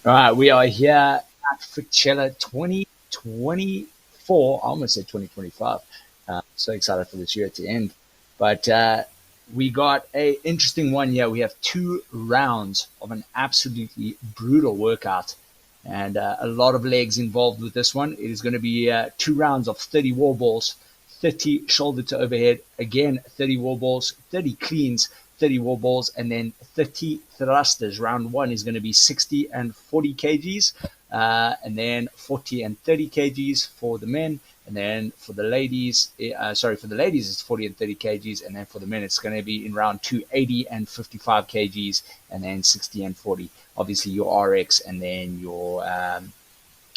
All right, we are here at Fitchella 2024. I almost said 2025. So excited for this year to end. But we got a interesting one here. We have 2 rounds of an absolutely brutal workout and a lot of legs involved with this one. It is going to be 2 rounds of 30 wall balls, 30 shoulder to overhead, again 30 wall balls, 30 cleans, 30 wall balls, and then 30 thrusters. Round one is going to be 60 and 40 kgs, and then 40 and 30 kgs for the men. And then for the ladies, for the ladies it's 40 and 30 kgs, and then for the men it's going to be in round two 80 and 55 kgs, and then 60 and 40. Obviously your RX and then your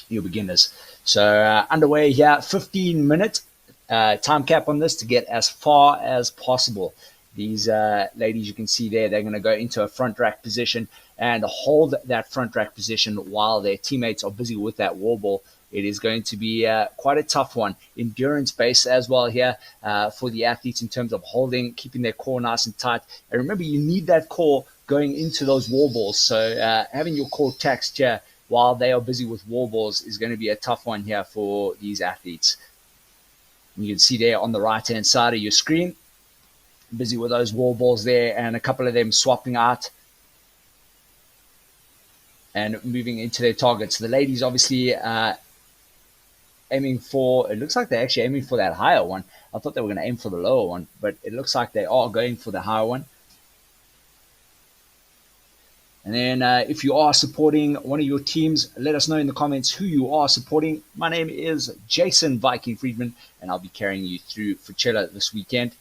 beginners. So underway here, 15-minute time cap on this to get as far as possible. These ladies you can see there, they're going to go into a front rack position and hold that front rack position while their teammates are busy with that wall ball. It is going to be quite a tough one. Endurance based as well here for the athletes in terms of holding, keeping their core nice and tight. And remember, you need that core going into those wall balls. So having your core taxed here while they are busy with wall balls is going to be a tough one here for these athletes. And you can see there on the right-hand side of your screen, busy with those wall balls there, and a couple of them swapping out and moving into their targets. The ladies obviously aiming for, it looks like they're actually aiming for that higher one. I thought they were going to aim for the lower one, but it looks like they are going for the higher one. And then if you are supporting one of your teams, let us know in the comments who you are supporting. My name is Jason Viking Friedman, and I'll be carrying you through Fitchella this weekend.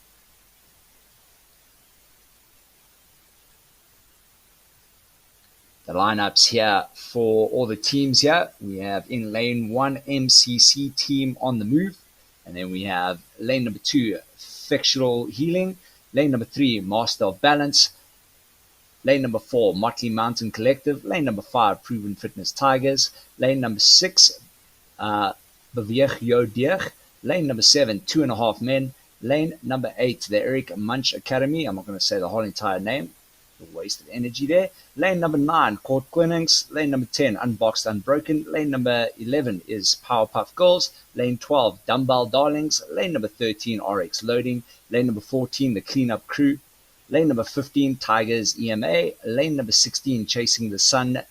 The lineups here for all the teams here. We have in lane 1, MCC team on the move. And then we have lane number 2, Fictional Healing. Lane number 3, Master of Balance. Lane number 4, Motley Mountain Collective. Lane number 5, Proven Fitness Tigers. Lane number 6, Beweeg Jou Deeg. Lane number 7, 2.5 Men. Lane number 8, the Eric Munch Academy. I'm not going to say the whole entire name. Wasted energy there. Lane number 9, Court Quinnings. Lane number 10, Unboxed Unbroken. Lane number 11 is Powerpuff Girls. Lane 12, Dumbbell Darlings. Lane number 13, RX Loading. Lane number 14, the Cleanup Crew. Lane number 15, Tigers EMA. Lane number 16, Chasing the Sun.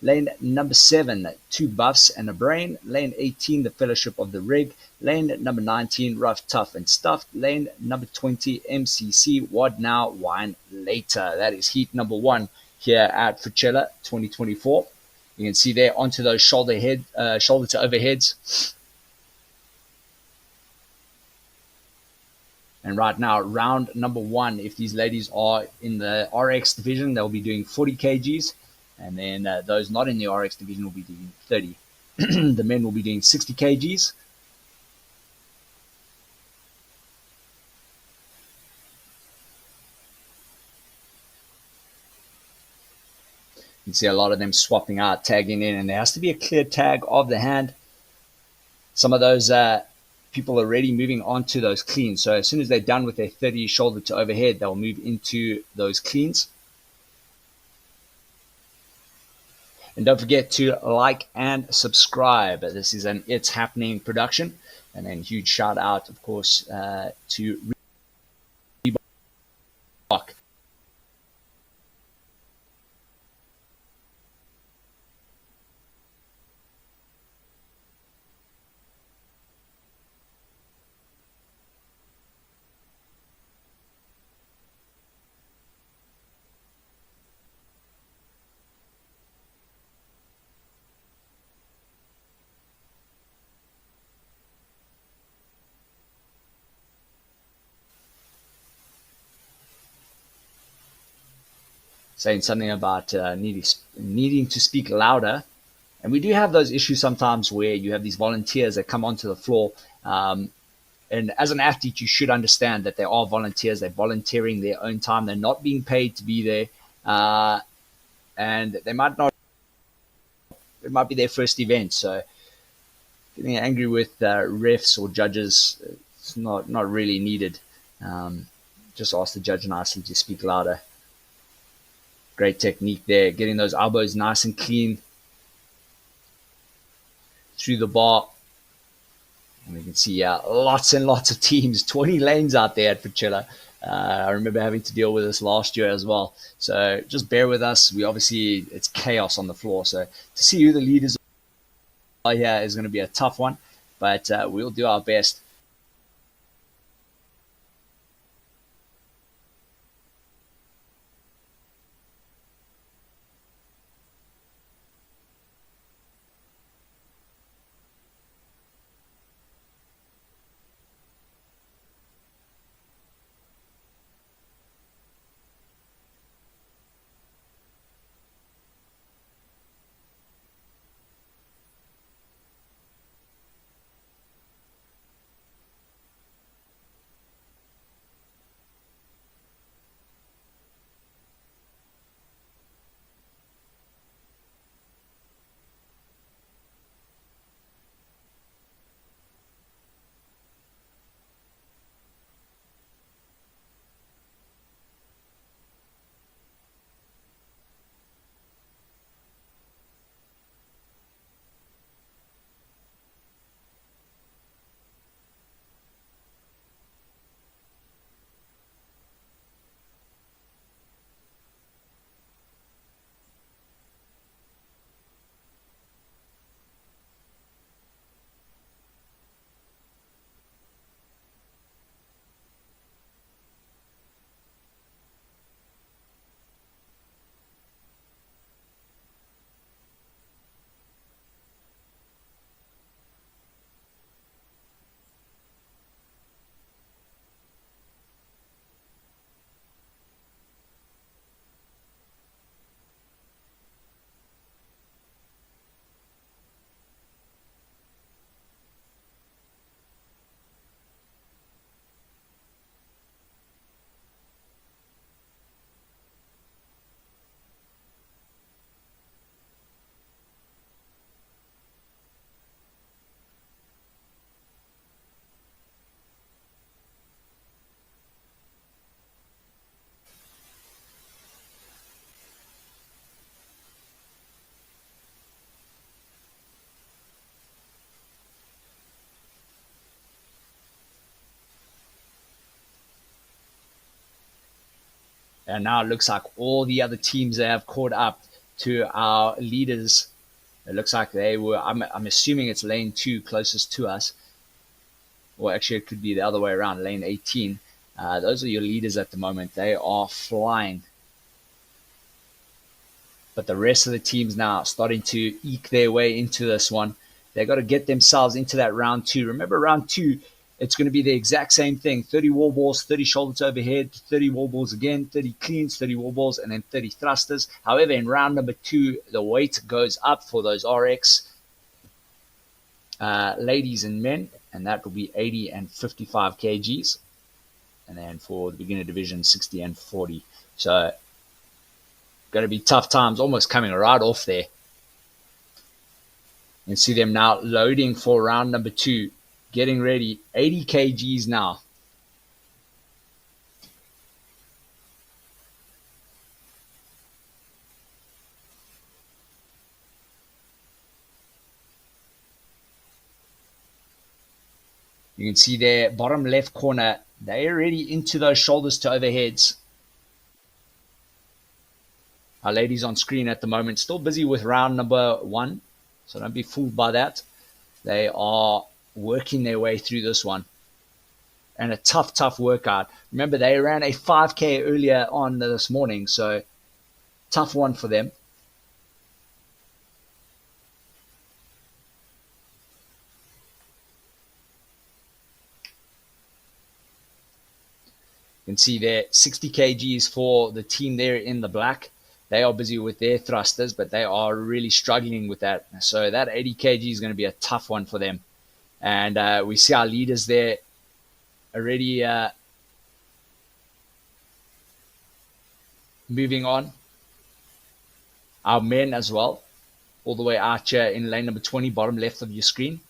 Lane number 7, 2 Buffs and a Brain. Lane 18, the Fellowship of the Rig. Lane number 19, Rough, Tough and Stuffed. Lane number 20, MCC, What Now, Wine Later. That is heat number 1 here at Fitchella 2024. You can see there onto those shoulder to overheads. And right now, round number 1, if these ladies are in the RX division, they'll be doing 40 kgs. And then those not in the RX division will be doing 30. The men will be doing 60 kgs. You can see a lot of them swapping out, tagging in, and there has to be a clear tag of the hand. Some of those people are already moving on to those cleans. So as soon as they're done with their 30 shoulder to overhead, they'll move into those cleans. And don't forget to like and subscribe. This is an It's Happening production. And then huge shout out, of course, to Reebok. Saying something about needing to speak louder. And we do have those issues sometimes where you have these volunteers that come onto the floor. And as an athlete, you should understand that they are volunteers. They're volunteering their own time. They're not being paid to be there. And they might not, it might be their first event. So getting angry with refs or judges, it's not really needed. Just ask the judge nicely to speak louder. Great technique there, getting those elbows nice and clean, through the bar. And we can see lots and lots of teams, 20 lanes out there at Fitchella. I remember having to deal with this last year as well. So just bear with us. It's chaos on the floor. So to see who the leaders are here is going to be a tough one, but we'll do our best. And now it looks like all the other teams that have caught up to our leaders. It looks like they were, I'm assuming it's lane 2 closest to us. Or actually, it could be the other way around, lane 18. Those are your leaders at the moment. They are flying. But the rest of the teams now starting to eke their way into this one. They've got to get themselves into that round 2. Remember, round 2, it's going to be the exact same thing. 30 wall balls, 30 shoulder to overhead, 30 wall balls again, 30 cleans, 30 wall balls, and then 30 thrusters. However, in round number 2, the weight goes up for those RX ladies and men, and that will be 80 and 55 kgs. And then for the beginner division, 60 and 40. So, going to be tough times, almost coming right off there. You can see them now loading for round number 2, getting ready. 80 kgs now. You can see there, bottom left corner, they're already into those shoulders to overheads. Our ladies on screen at the moment, still busy with round number 1, so don't be fooled by that. They are working their way through this one. And a tough workout. Remember, they ran a 5K earlier on this morning, so tough one for them. You can see there, 60 kgs for the team there in the black. They are busy with their thrusters, but they are really struggling with that. So that 80 kg is going to be a tough one for them. And we see our leaders there already moving on. Our men as well, all the way out here in lane number 20, bottom left of your screen.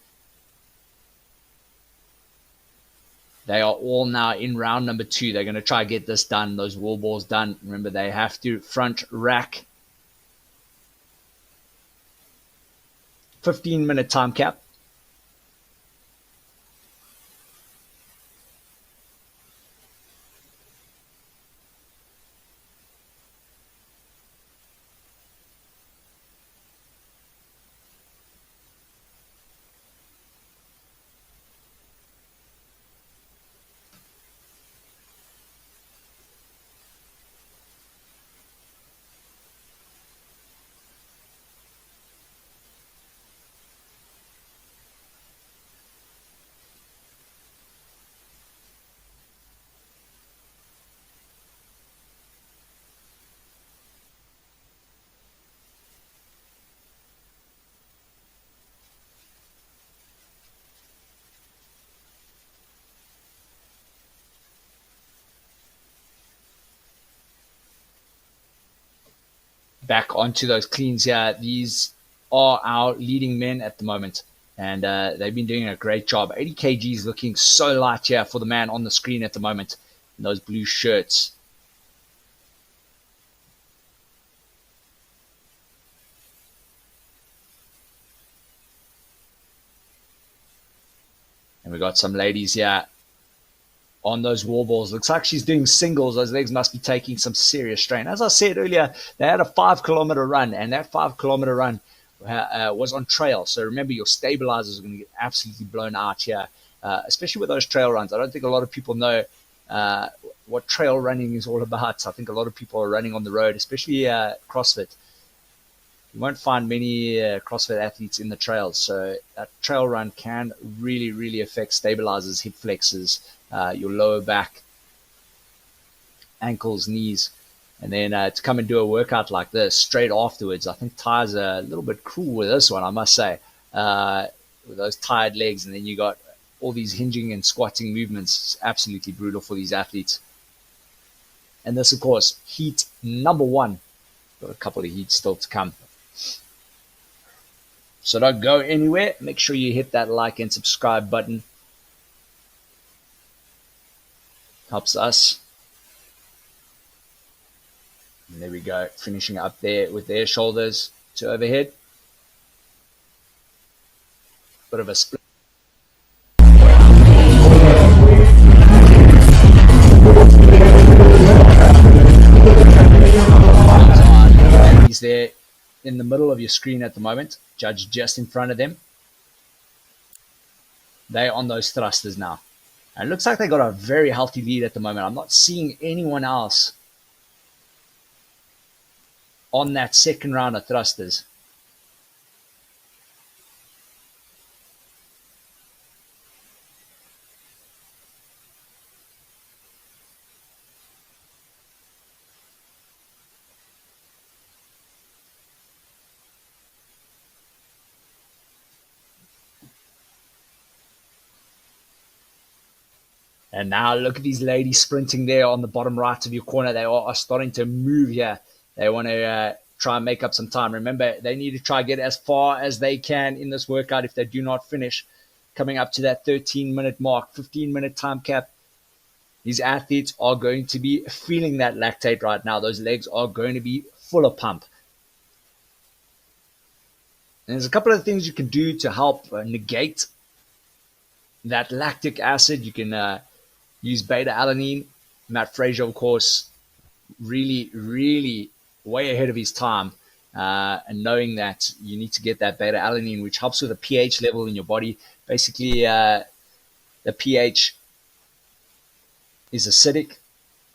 They are all now in round number 2. They're going to try to get this done, those wall balls done. Remember, they have to front rack. 15-minute time cap. back onto those cleans here. These are our leading men at the moment, and they've been doing a great job. 80 kgs looking so light here for the man on the screen at the moment in those blue shirts. And we got some ladies here on those wall balls. Looks like she's doing singles. Those legs must be taking some serious strain. As I said earlier, they had a 5 kilometer run, and that 5 kilometer run was on trail. So remember, your stabilizers are going to get absolutely blown out here, especially with those trail runs. I don't think a lot of people know what trail running is all about. I think a lot of people are running on the road, especially CrossFit. You won't find many CrossFit athletes in the trails. So that trail run can really, really affect stabilizers, hip flexors, your lower back, ankles, knees. And then to come and do a workout like this straight afterwards, I think Ty's a little bit cruel with this one, I must say, with those tired legs. And then you got all these hinging and squatting movements. It's absolutely brutal for these athletes. And this, of course, heat number 1. Got a couple of heats still to come. So don't go anywhere. Make sure you hit that like and subscribe button. Helps us. And there we go. Finishing up there with their shoulders to overhead. Bit of a split. He's there in the middle of your screen at the moment. Judge just in front of them. They're on those thrusters now. And it looks like they got a very healthy lead at the moment. I'm not seeing anyone else on that second round of thrusters. And now look at these ladies sprinting there on the bottom right of your corner. They are starting to move here. They want to try and make up some time. Remember, they need to try and get as far as they can in this workout if they do not finish. Coming up to that 13-minute mark, 15-minute time cap. These athletes are going to be feeling that lactate right now. Those legs are going to be full of pump. And there's a couple of things you can do to help negate that lactic acid. You can use beta-alanine. Matt Fraser, of course, really, really way ahead of his time. And knowing that you need to get that beta-alanine, which helps with the pH level in your body. Basically, the pH is acidic,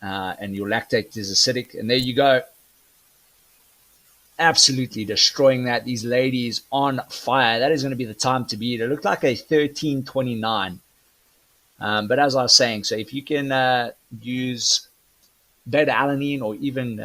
and your lactate is acidic. And there you go. Absolutely destroying that. These ladies on fire. That is going to be the time to beat. It looked like a 13:29. But as I was saying, so if you can use beta-alanine or even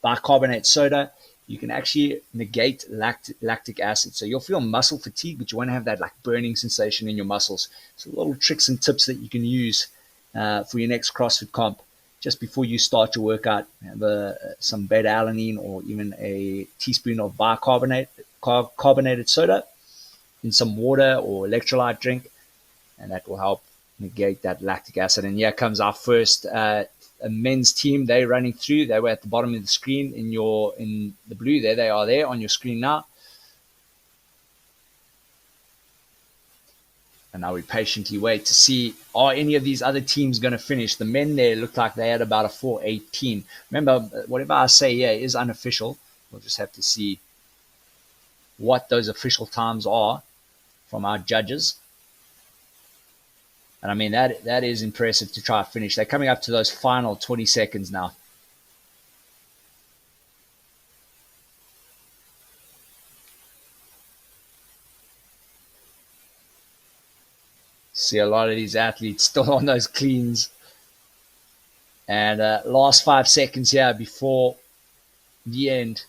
bicarbonate soda, you can actually negate lactic acid. So you'll feel muscle fatigue, but you won't have that like burning sensation in your muscles. So little tricks and tips that you can use for your next CrossFit comp. Just before you start your workout, have some beta-alanine or even a teaspoon of carbonated soda in some water or electrolyte drink, and that will help negate that lactic acid. And here comes our first men's team. They're running through. They were at the bottom of the screen in the blue. There they are there on your screen now. And now we patiently wait to see, are any of these other teams going to finish? The men there looked like they had about a 4:18. Remember, whatever I say here is unofficial. We'll just have to see what those official times are from our judges. And I mean, that is impressive to try to finish. They're coming up to those final 20 seconds now. See a lot of these athletes still on those cleans. And last 5 seconds here before the end.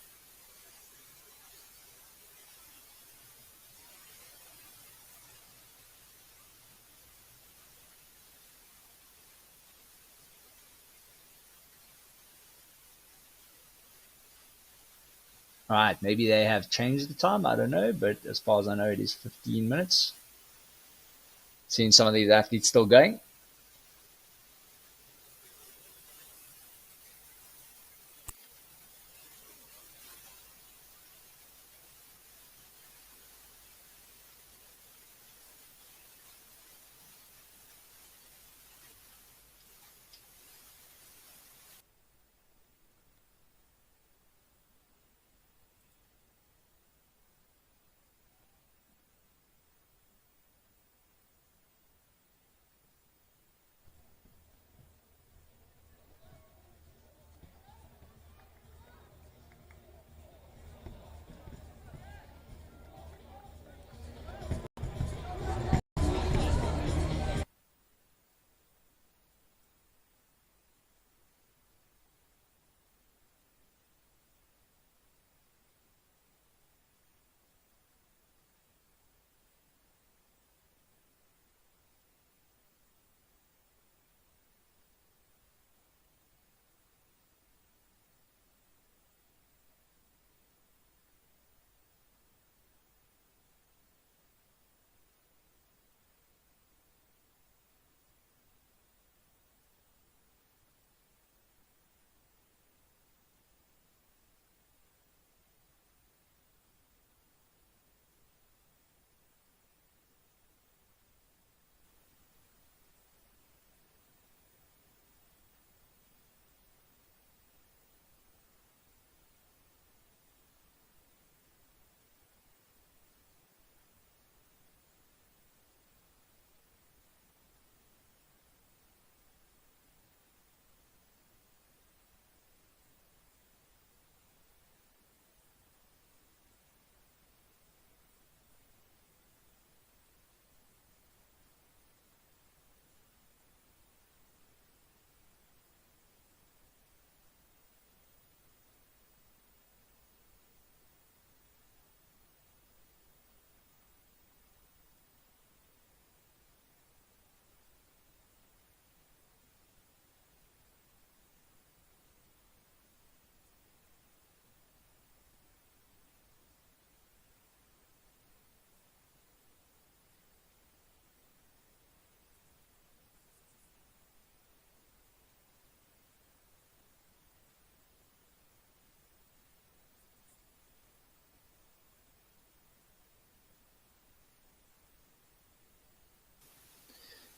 All right, maybe they have changed the time. I don't know, but as far as I know, it is 15 minutes. Seeing some of these athletes still going.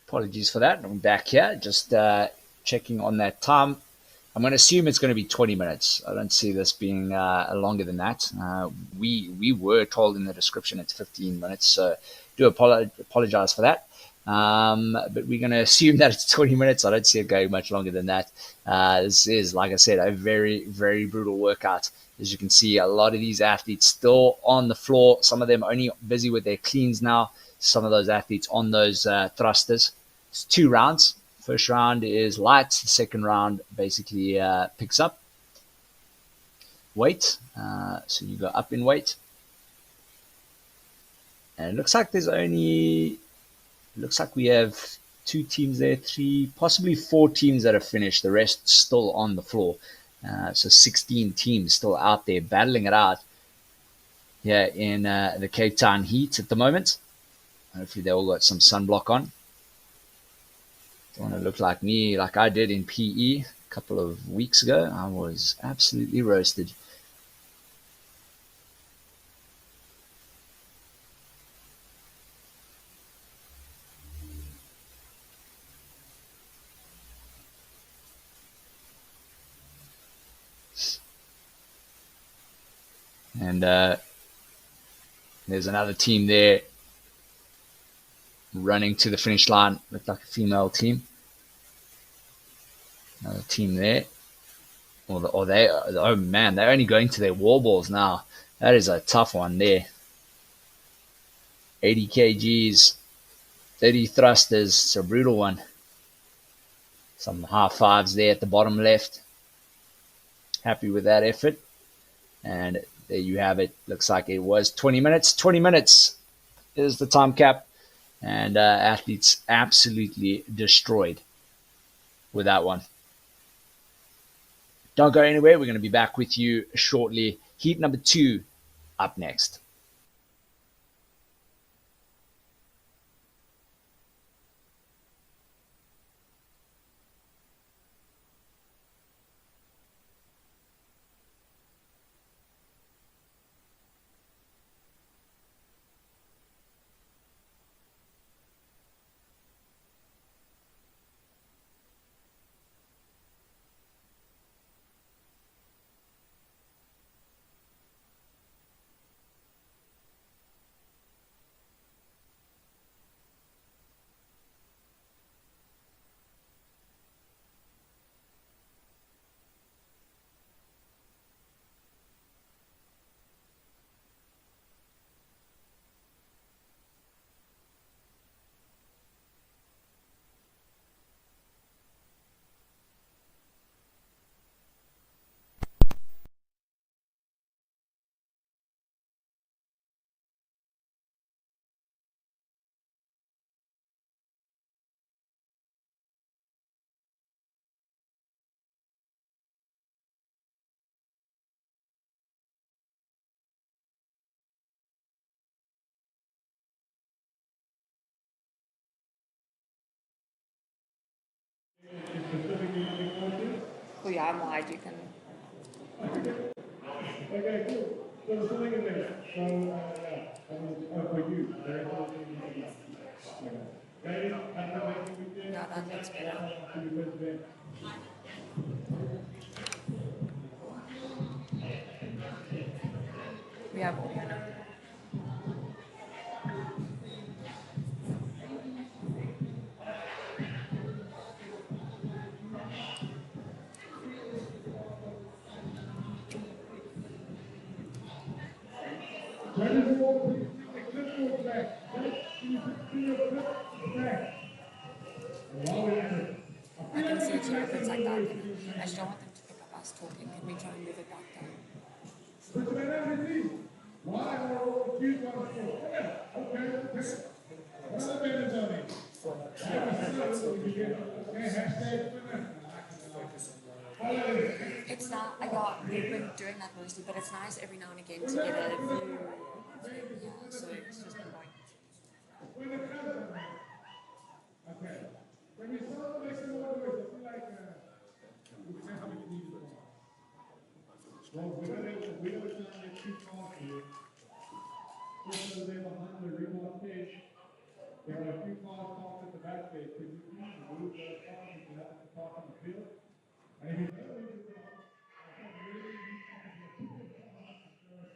Apologies for that. I'm back here, just checking on that time. I'm going to assume it's going to be 20 minutes. I don't see this being longer than that. We were told in the description it's 15 minutes, so do apologize for that. But we're going to assume that it's 20 minutes. I don't see it going much longer than that. This is, like I said, a very, very brutal workout. As you can see, a lot of these athletes still on the floor. Some of them only busy with their cleans now. Some of those athletes on those thrusters. It's 2 rounds. First round is light. The second round basically picks up weight. So you go up in weight. And it looks like we have 2 teams there, 3, possibly 4 teams that have finished. The rest still on the floor. So 16 teams still out there battling it out here in the Cape Town heat at the moment. Hopefully they all got some sunblock on. Don't want to look like me, like I did in PE a couple of weeks ago. I was absolutely roasted. And there's another team there running to the finish line. Looked like a female team. Another team there. Oh man, they're only going to their wall balls now. That is a tough one there. 80 kgs, 30 thrusters. It's a brutal one. Some half fives there at the bottom left. Happy with that effort. And there you have it. Looks like it was 20 minutes. 20 minutes is the time cap. And athletes absolutely destroyed with that one. Don't go anywhere. We're going to be back with you shortly Heat number two up next. Oh yeah, I'm wide. You can. Okay, cool. So there's something in there. So, yeah, for you. Yeah, that looks better. We have audio now. I can see it here if it's like that. I just don't want them to pick up us talking. Can we try and move it back down? It's not, yeah, we've been doing that mostly, but it's nice every now and again to get a view. Yeah, so it's just been going. Okay. When we start to make some more noise, I feel like we can have a need it more. Well, we don't try and get too far here. Just so they're behind the remote stage. There are a few cars parked at the back there. Could you please move those cars if you happen to park on the field? And if you don't move the car, I think really you need to have your ticket cars because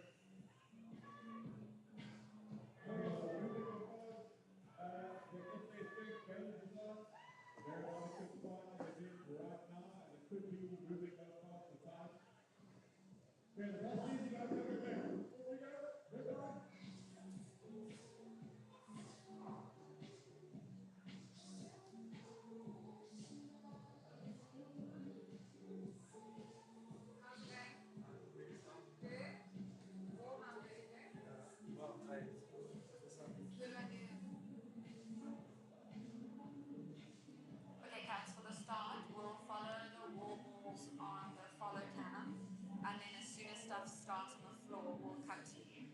Okay, cats, for the start, we'll follow the wall balls on the follow cannon, and then as soon as stuff starts on the floor, we'll cut to you.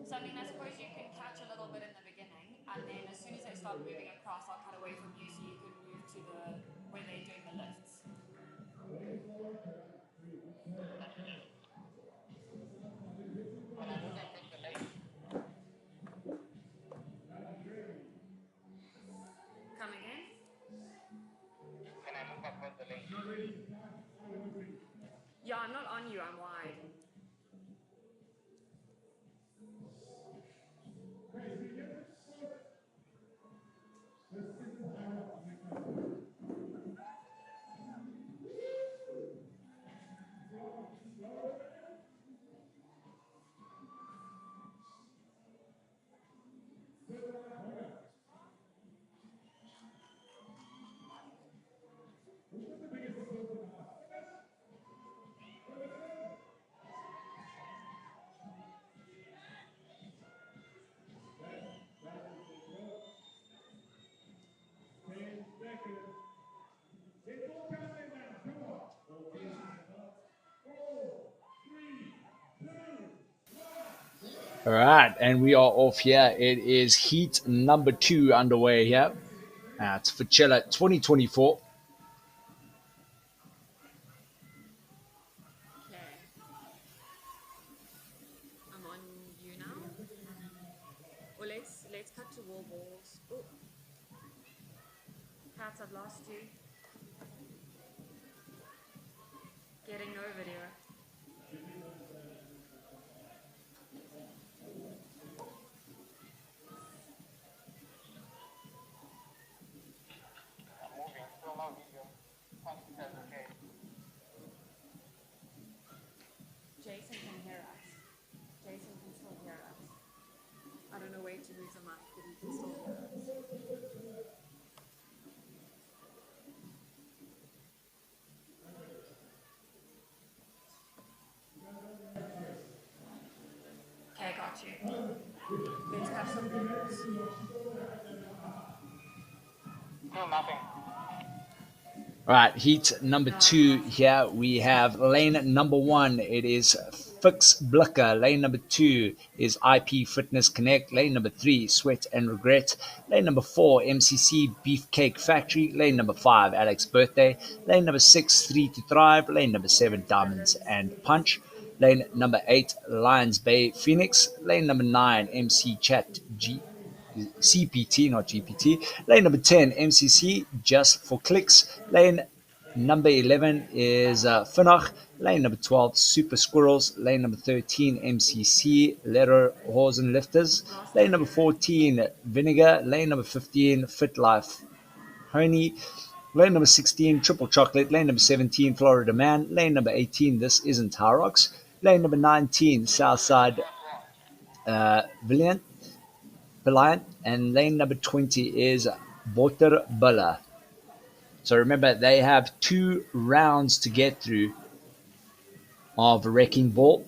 So I mean, I suppose you can catch a little bit in the beginning, and then as soon as they start moving across, I'll cut away from you so you can move to the where they're doing the lifts. Come again? Yeah, I'm not on you, I'm wide. All right, and we are off here. It is heat number 2 underway here at Fitchella 2024. Okay. I'm on you now. Well, let's cut to wall balls. Oh, Pat, I've lost you. Getting no video. Jason can hear us. Jason can still hear us. I don't know where to move the mic, but he can still hear us. Okay, got you. Let's have some videos. No, nothing. All right, heat number 2 here. We have lane number 1. It is Fix Blicker. Lane number 2 is IP Fitness Connect. Lane number 3, Sweat and Regret. Lane number 4, MCC Beefcake Factory. Lane number 5, Alex Birthday. Lane number 6, 3 to Thrive. Lane number 7, Diamonds and Punch. Lane number 8, Lions Bay Phoenix. Lane number 9, MC Chat CPT, not GPT. Lane number 10, MCC, Just for Clicks. Lane number 11 is Finach. Lane number 12, Super Squirrels. Lane number 13, MCC, Letter Hosen Lifters. Lane number 14, Vinegar. Lane number 15, Fit Life Honey. Lane number 16, Triple Chocolate. Lane number 17, Florida Man. Lane number 18, This Isn't Hyrox. Lane number 19, Southside Valiant. And lane number 20 is Botterbulla. So remember, they have 2 rounds to get through of Wrecking Ball.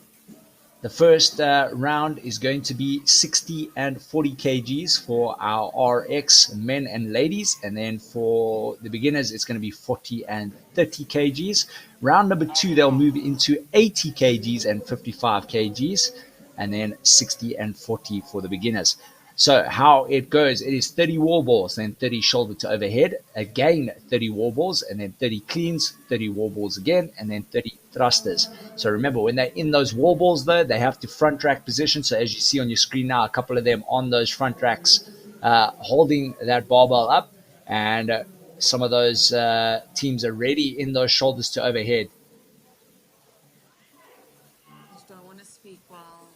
The first round is going to be 60 and 40 kgs for our RX men and ladies. And then for the beginners, it's going to be 40 and 30 kgs. Round number 2, they'll move into 80 kgs and 55 kgs. And then 60 and 40 for the beginners. So how it goes, it is 30 wall balls, then 30 shoulder to overhead, again 30 wall balls, and then 30 cleans, 30 wall balls again, and then 30 thrusters. So remember, when they're in those wall balls, though, they have to front rack position. So as you see on your screen now, a couple of them on those front racks holding that barbell up, and some of those teams are ready in those shoulders to overhead. I just don't want to speak while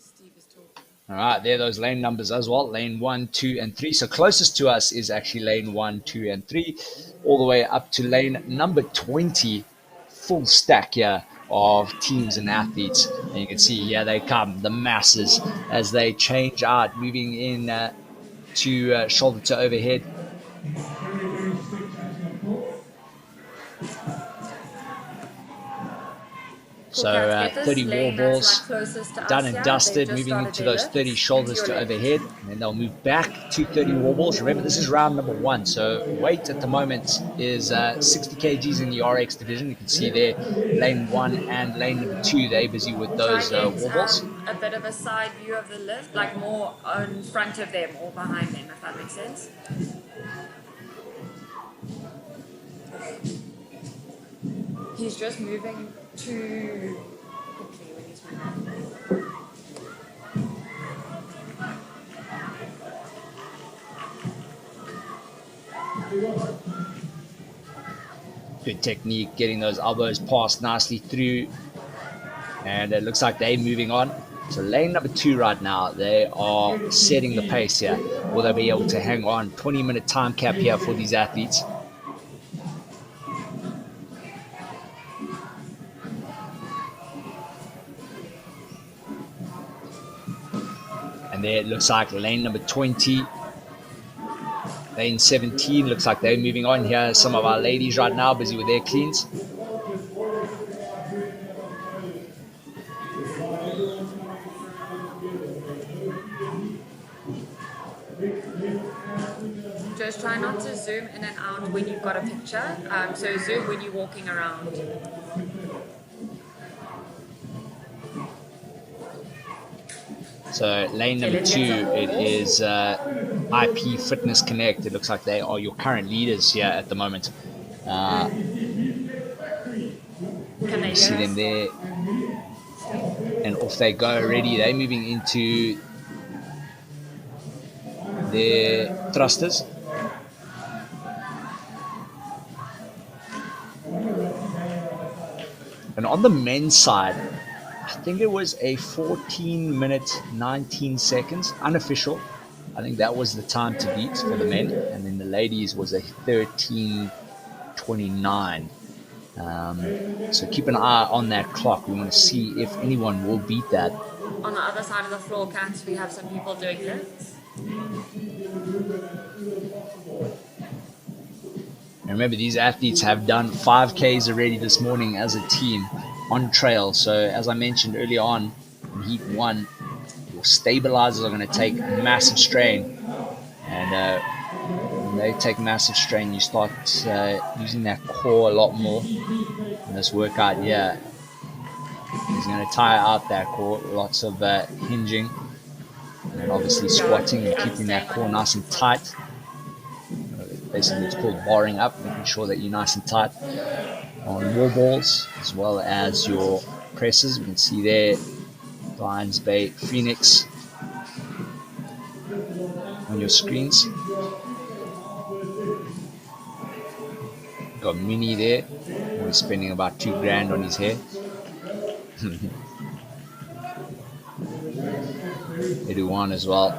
Steve is talking. All right, there are those lane numbers as well. Lane 1, 2, and 3. So closest to us is actually lane 1, 2, and 3, all the way up to lane number 20. Full stack here of teams and athletes. And you can see here they come, the masses, as they change out, moving in to shoulder to overhead. So 30 wall balls done and dusted, moving into those 30 shoulders to overhead, and then they'll move back to 30 wall balls. Remember, this is round number 1, so weight at the moment is 60 kgs in the RX division. You can see there, lane 1 and lane number 2, they're busy with those wall balls. A bit of a side view of the lift, like more in front of them or behind them, if that makes sense. He's just moving too quickly when he's moving. Good technique, getting those elbows passed nicely through. And it looks like they're moving on. So lane number 2 right now, they are setting the pace here. Will they be able to hang on? 20-minute time cap here for these athletes. And there it looks like lane number 20. Lane 17 looks like they're moving on here. Some of our ladies right now busy with their cleans. Just try not to zoom in and out when you've got a picture. So zoom when you're walking around. So lane number let's get 2, some it balls. is IP Fitness Connect. It looks like they are your current leaders here at the moment. Can they You see hear them us? there, and off they go already. They're moving into their thrusters. And on the men's side, I think it was a 14 minute 19 seconds unofficial. I think that was the time to beat for the men, and then the ladies was a 13:29. So keep an eye on that clock. We want to see if anyone will beat that. On the other side of the floor, Kat, we have some people doing this. And remember, these athletes have done 5Ks already this morning as a team on trail. So as I mentioned earlier on in Heat 1, your stabilizers are going to take massive strain. And when they take massive strain, you start using that core a lot more in this workout. Yeah, he's going to tire out that core, lots of hinging, and then obviously squatting and keeping that core nice and tight. Basically, it's called barring up, making sure that you're nice and tight on wall balls as well as your presses. We can see there Lions Bay Phoenix on your screens. Got Mini there. He's spending about $2,000 on his hair. Eduan as well.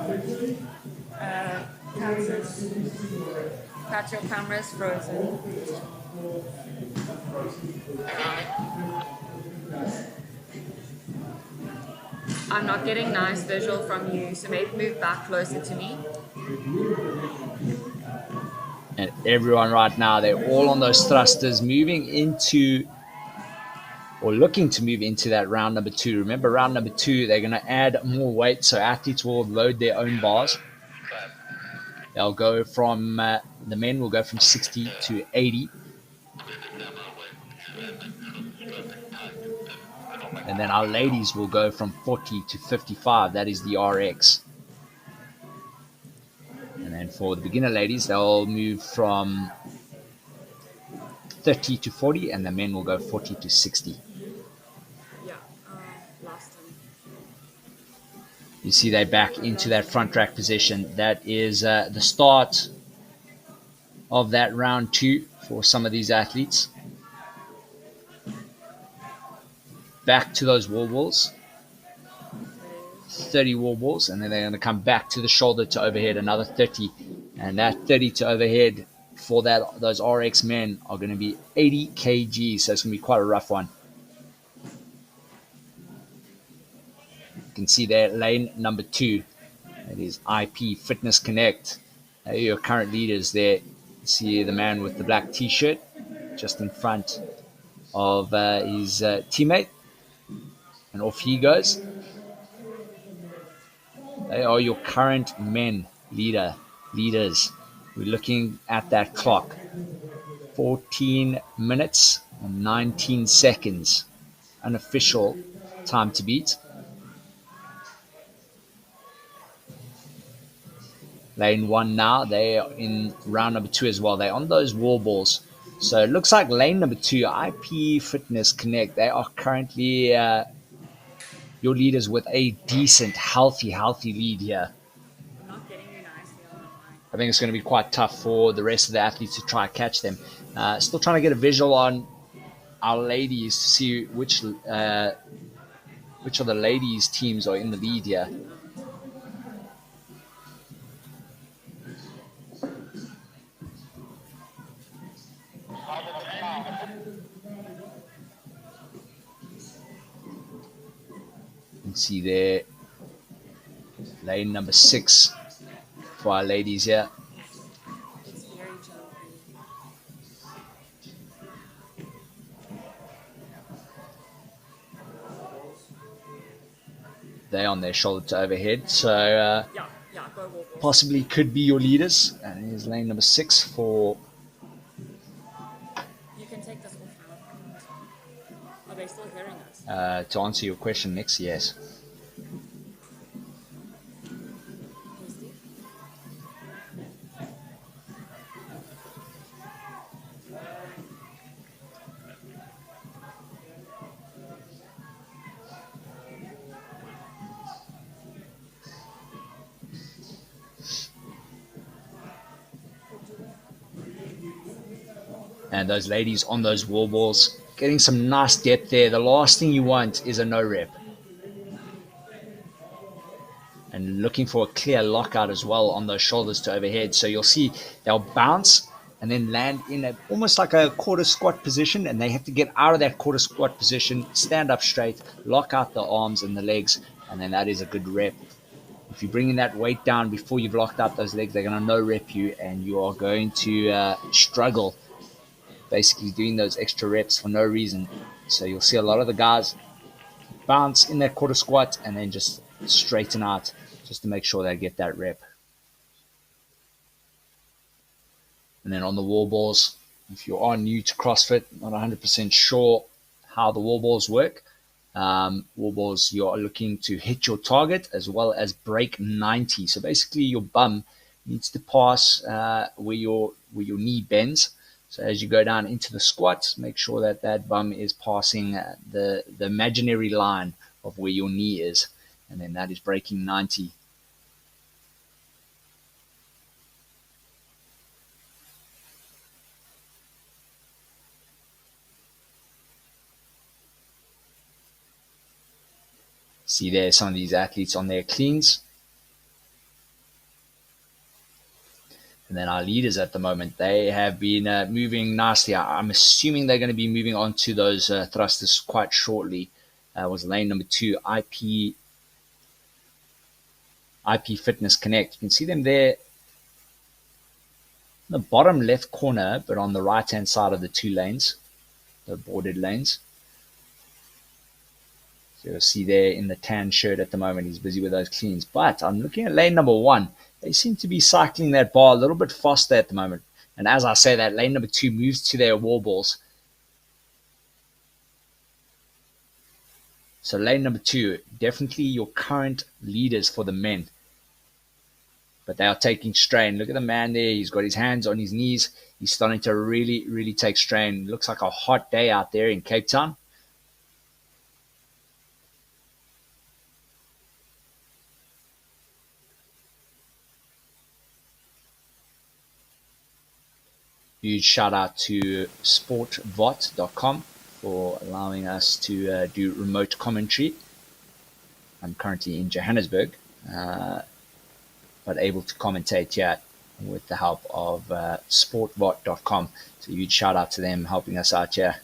Kat, your camera is frozen. I'm not getting nice visual from you, so maybe move back closer to me. And everyone right now, they're all on those thrusters, moving into or looking to move into that round number 2. Remember, round number 2, they're going to add more weight, so athletes will load their own bars. They'll go from the men will go from 60 to 80. And then our ladies will go from 40 to 55. That is the RX. And then for the beginner ladies, they'll move from 30 to 40, and the men will go 40 to 60. Yeah, last time. You see they back into that front rack position. That is the start of that round 2 for some of these athletes. Back to those wall balls. 30 wall balls, and then they're going to come back to the shoulder to overhead, another 30. And that 30 to overhead for those RX men are going to be 80 kg, so it's going to be quite a rough one. You can see there, lane number 2. It is IP Fitness Connect. Your current leaders there. You see the man with the black t-shirt just in front of his teammate. And off he goes. They are your current men leaders. We're looking at that clock. 14 minutes and 19 seconds. Unofficial time to beat. Lane 1 now. They are in round number 2 as well. They're on those wall balls. So it looks like lane number 2, IP Fitness Connect, they are currently your leaders with a decent, healthy lead here. I'm not getting you nicely on the line. I think it's going to be quite tough for the rest of the athletes to try and catch them. Still trying to get a visual on our ladies to see which of the ladies' teams are in the lead here. You can see there, lane number 6 for our ladies here. It's very jumpy. They're on their shoulder to overhead, so Yeah, go wall balls. possibly could be your leaders. And here's lane number 6 for. You can take this off now. Are they still hearing us? To answer your question, Nix, yes. And those ladies on those wall balls, getting some nice depth there. The last thing you want is a no rep. And looking for a clear lockout as well on those shoulders to overhead. So you'll see they'll bounce and then land in almost like a quarter squat position, and they have to get out of that quarter squat position, stand up straight, lock out the arms and the legs, and then that is a good rep. If you're bringing that weight down before you've locked out those legs, they're going to no rep you, and you are going to struggle basically doing those extra reps for no reason. So you'll see a lot of the guys bounce in that quarter squat and then just straighten out just to make sure they get that rep. And then on the wall balls, if you are new to CrossFit, not 100% sure how the wall balls work, wall balls, you are looking to hit your target as well as break 90. So basically your bum needs to pass where your knee bends. So as you go down into the squat, make sure that that bum is passing the imaginary line of where your knee is. And then that is breaking 90. See there some of these athletes on their cleans. And then our leaders at the moment, they have been moving nicely. I'm assuming they're going to be moving on to those thrusters quite shortly. Was lane number 2, IP Fitness Connect. You can see them there in the bottom left corner, but on the right-hand side of the 2 lanes, the boarded lanes. So you'll see there in the tan shirt at the moment, he's busy with those cleans. But I'm looking at lane number 1. They seem to be cycling that bar a little bit faster at the moment. And as I say that, lane number 2 moves to their wall balls. So lane number 2, definitely your current leaders for the men. But they are taking strain. Look at the man there. He's got his hands on his knees. He's starting to really, really take strain. It looks like a hot day out there in Cape Town. Huge shout out to sportvot.com for allowing us to do remote commentary. I'm currently in Johannesburg, but able to commentate here with the help of sportvot.com. So huge shout out to them helping us out here.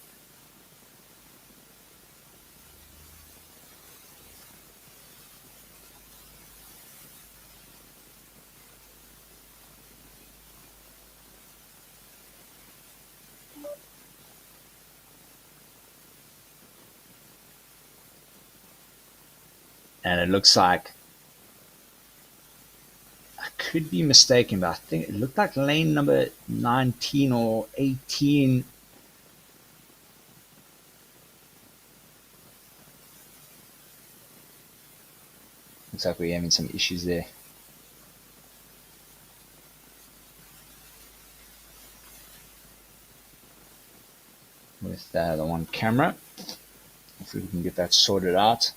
And it looks like, I could be mistaken, but I think it looked like lane number 19 or 18. Looks like we're having some issues there. With the one camera. Hopefully we can get that sorted out.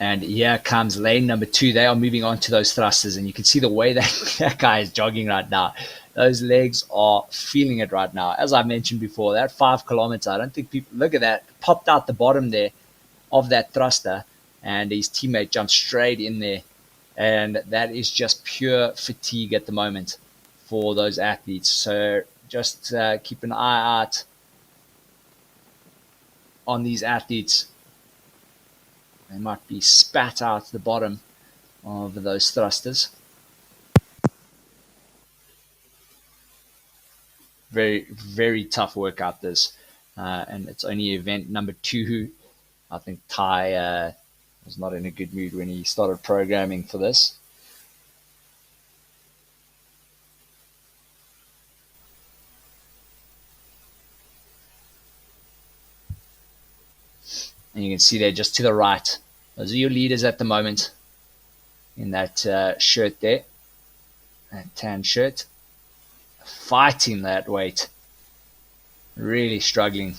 And here comes lane number 2. They are moving on to those thrusters, and you can see the way that guy is jogging right now. Those legs are feeling it right now. As I mentioned before, that 5 kilometer, I don't think people, look at that, popped out the bottom there of that thruster, and his teammate jumped straight in there. And that is just pure fatigue at the moment for those athletes. So just keep an eye out on these athletes. They might be spat out the bottom of those thrusters. Very, very tough workout this. And it's only event number 2. I think Ty was not in a good mood when he started programming for this. And you can see there just to the right, those are your leaders at the moment in that shirt there, that tan shirt, fighting that weight, really struggling.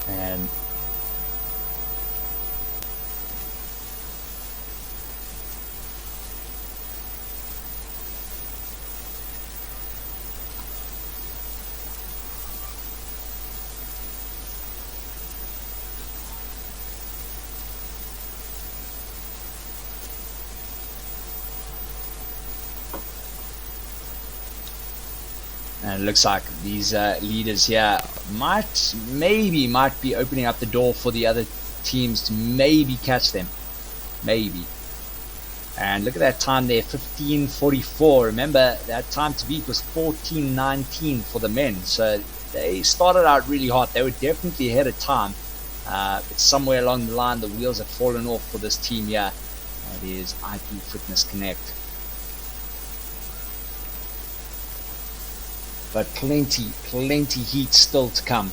And And it looks like these leaders here might be opening up the door for the other teams to maybe catch them. Maybe. And look at that time there, 15:44. Remember, that time to beat was 14:19 for the men. So they started out really hot. They were definitely ahead of time. But somewhere along the line, the wheels have fallen off for this team here. That is IP Fitness Connect. But plenty heat still to come.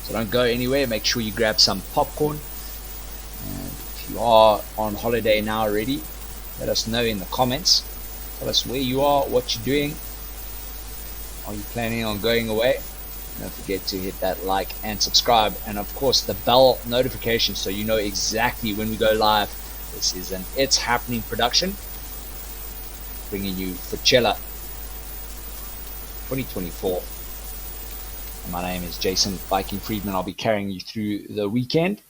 So don't go anywhere. Make sure you grab some popcorn. And if you are on holiday now already, let us know in the comments. Tell us where you are, what you're doing. Are you planning on going away? Don't forget to hit that like and subscribe. And of course, the bell notification so you know exactly when we go live. This is an It's Happening production. Bringing you Fitchella 2024. And my name is Jason Viking Friedman. I'll be carrying you through the weekend.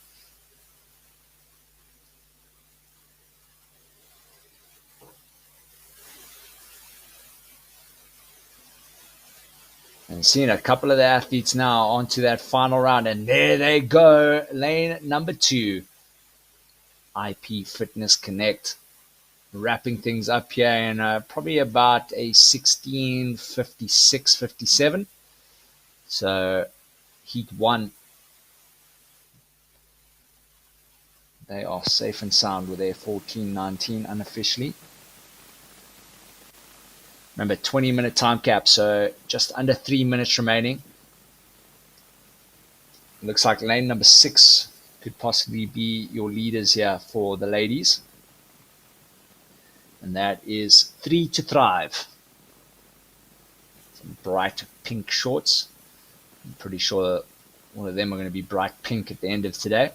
And seeing a couple of the athletes now onto that final round. And there they go. Lane number 2. IP Fitness Connect. Wrapping things up here in probably about a 16:56, 57. So heat 1. They are safe and sound with their 14:19 unofficially. Remember, 20-minute time cap, so just under 3 minutes remaining. Looks like lane number 6 could possibly be your leaders here for the ladies. And that is 3 to Thrive. Some bright pink shorts. I'm pretty sure one of them are going to be bright pink at the end of today.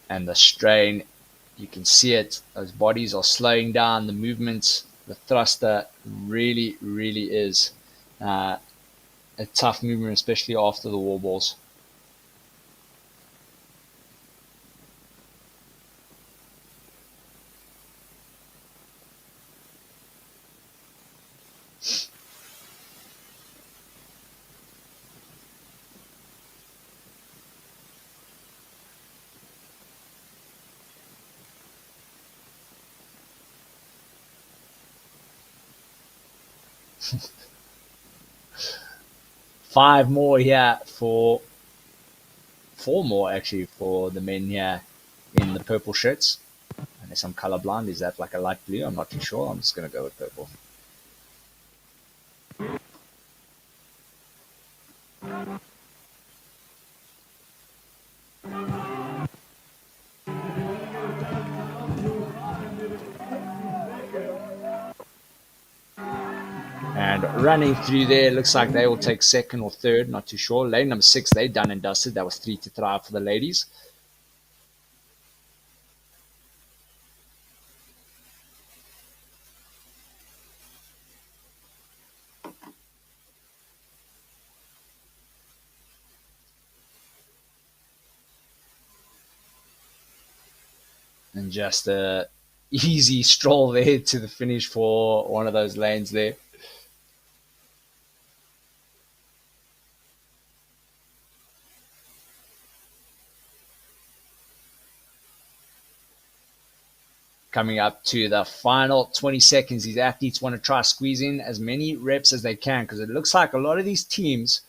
And the strain, you can see it. Those bodies are slowing down. The movements, the thruster really is a tough movement, especially after the wall balls. Four more actually for the men here in the purple shirts. Unless I'm colorblind, is that like a light blue? I'm not too sure. I'm just going to go with purple. And running through there, looks like they will take second or third, not too sure. Lane number 6, they done and dusted. That was 3 to Thrive for the ladies. And just a easy stroll there to the finish for one of those lanes there. Coming up to the final 20 seconds, these athletes want to try squeeze in as many reps as they can because it looks like a lot of these teams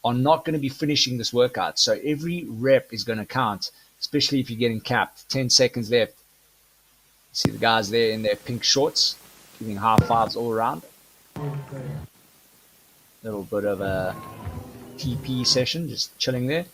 are not going to be finishing this workout. So every rep is going to count, especially if you're getting capped. 10 seconds left. See the guys there in their pink shorts, giving high fives all around. Little bit of a TP session, just chilling there.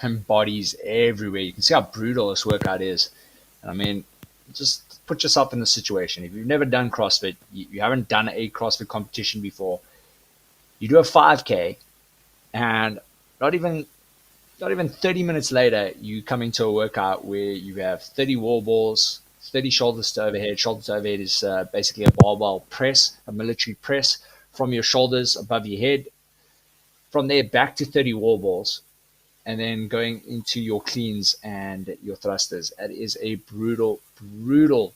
And bodies everywhere. You can see how brutal this workout is. And I mean, just put yourself in the situation. If you've never done CrossFit, you haven't done a CrossFit competition before, You do a 5K, and not even not even 30 minutes later, you come into a workout where you have 30 wall balls, 30 shoulders to overhead. Shoulders to overhead is basically a barbell press, a military press from your shoulders above your head. From there, back to 30 wall balls, and then going into your cleans and your thrusters. That is a brutal, brutal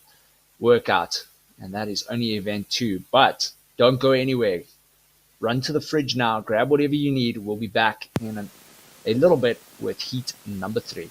workout. And that is only event two. But don't go anywhere. Run to the fridge now, grab whatever you need. We'll be back in a little bit with heat number three.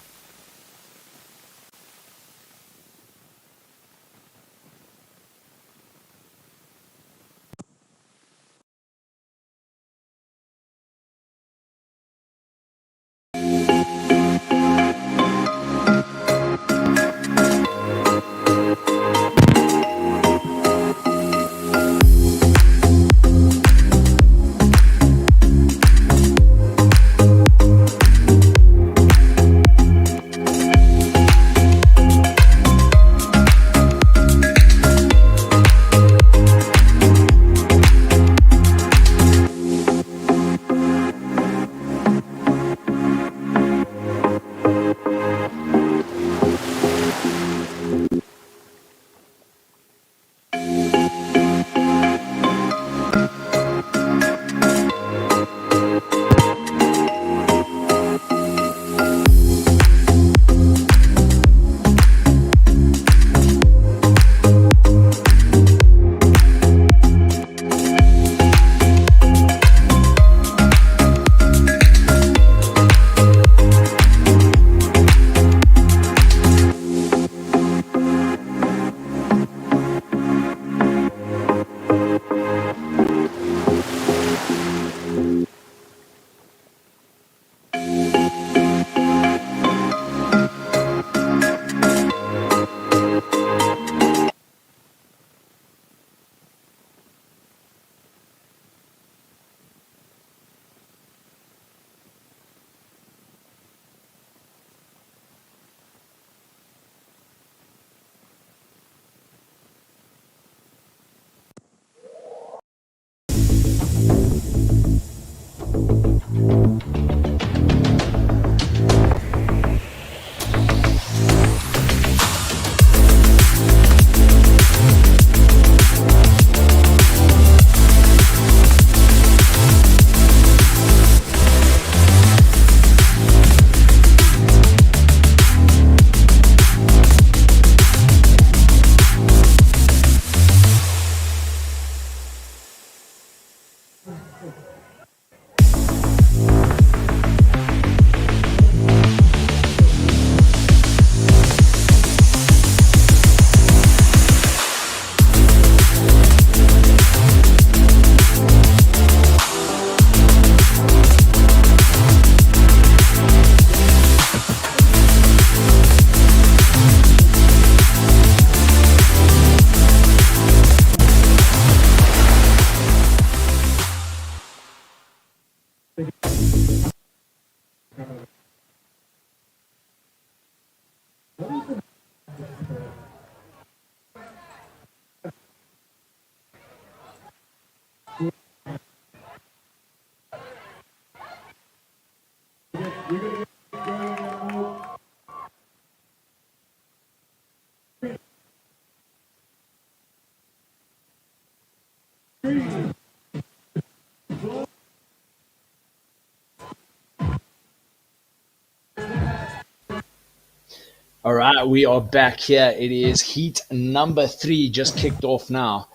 All right, we are back here. It is heat number three, just kicked off now.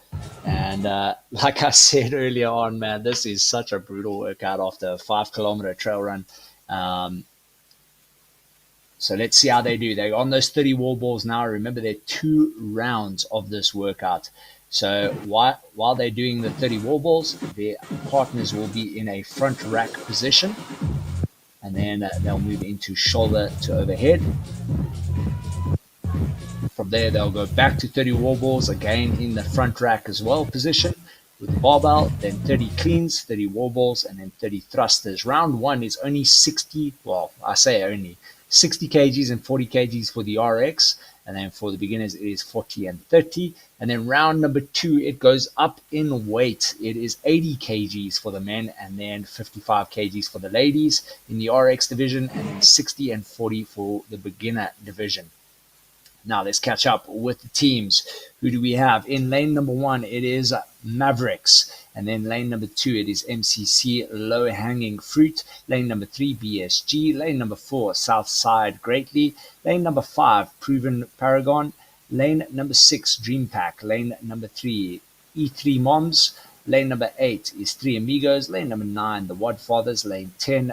And like I said earlier on, man, this is such a brutal workout after a 5 kilometer trail run. Um, so let's see how they do. They're on those 30 wall balls now. Remember, they're 2 rounds of this workout. So while they're doing the 30 wall balls, their partners will be in a front rack position. And then they'll move into shoulder to overhead. From there, they'll go back to 30 wall balls, again in the front rack as well position with the barbell, then 30 cleans, 30 wall balls, and then 30 thrusters. Round one is only 60, well, I say only 60 kgs and 40 kgs for the RX. And then for the beginners, it is 40 and 30. And then round number 2, it goes up in weight. It is 80 kgs for the men and then 55 kgs for the ladies in the RX division, and then 60 and 40 for the beginner division. Now let's catch up with the teams. Who do we have? In lane number 1, it is Mavericks. And then lane number 2, it is MCC, Low Hanging Fruit. Lane number 3, BSG. Lane number 4, Southside Greatly. Lane number 5, Proven Paragon. Lane number 6, Dream Pack. Lane number 3, E3 Moms. Lane number 8 is 3 Amigos. Lane number 9, The Wadfathers. Lane 10,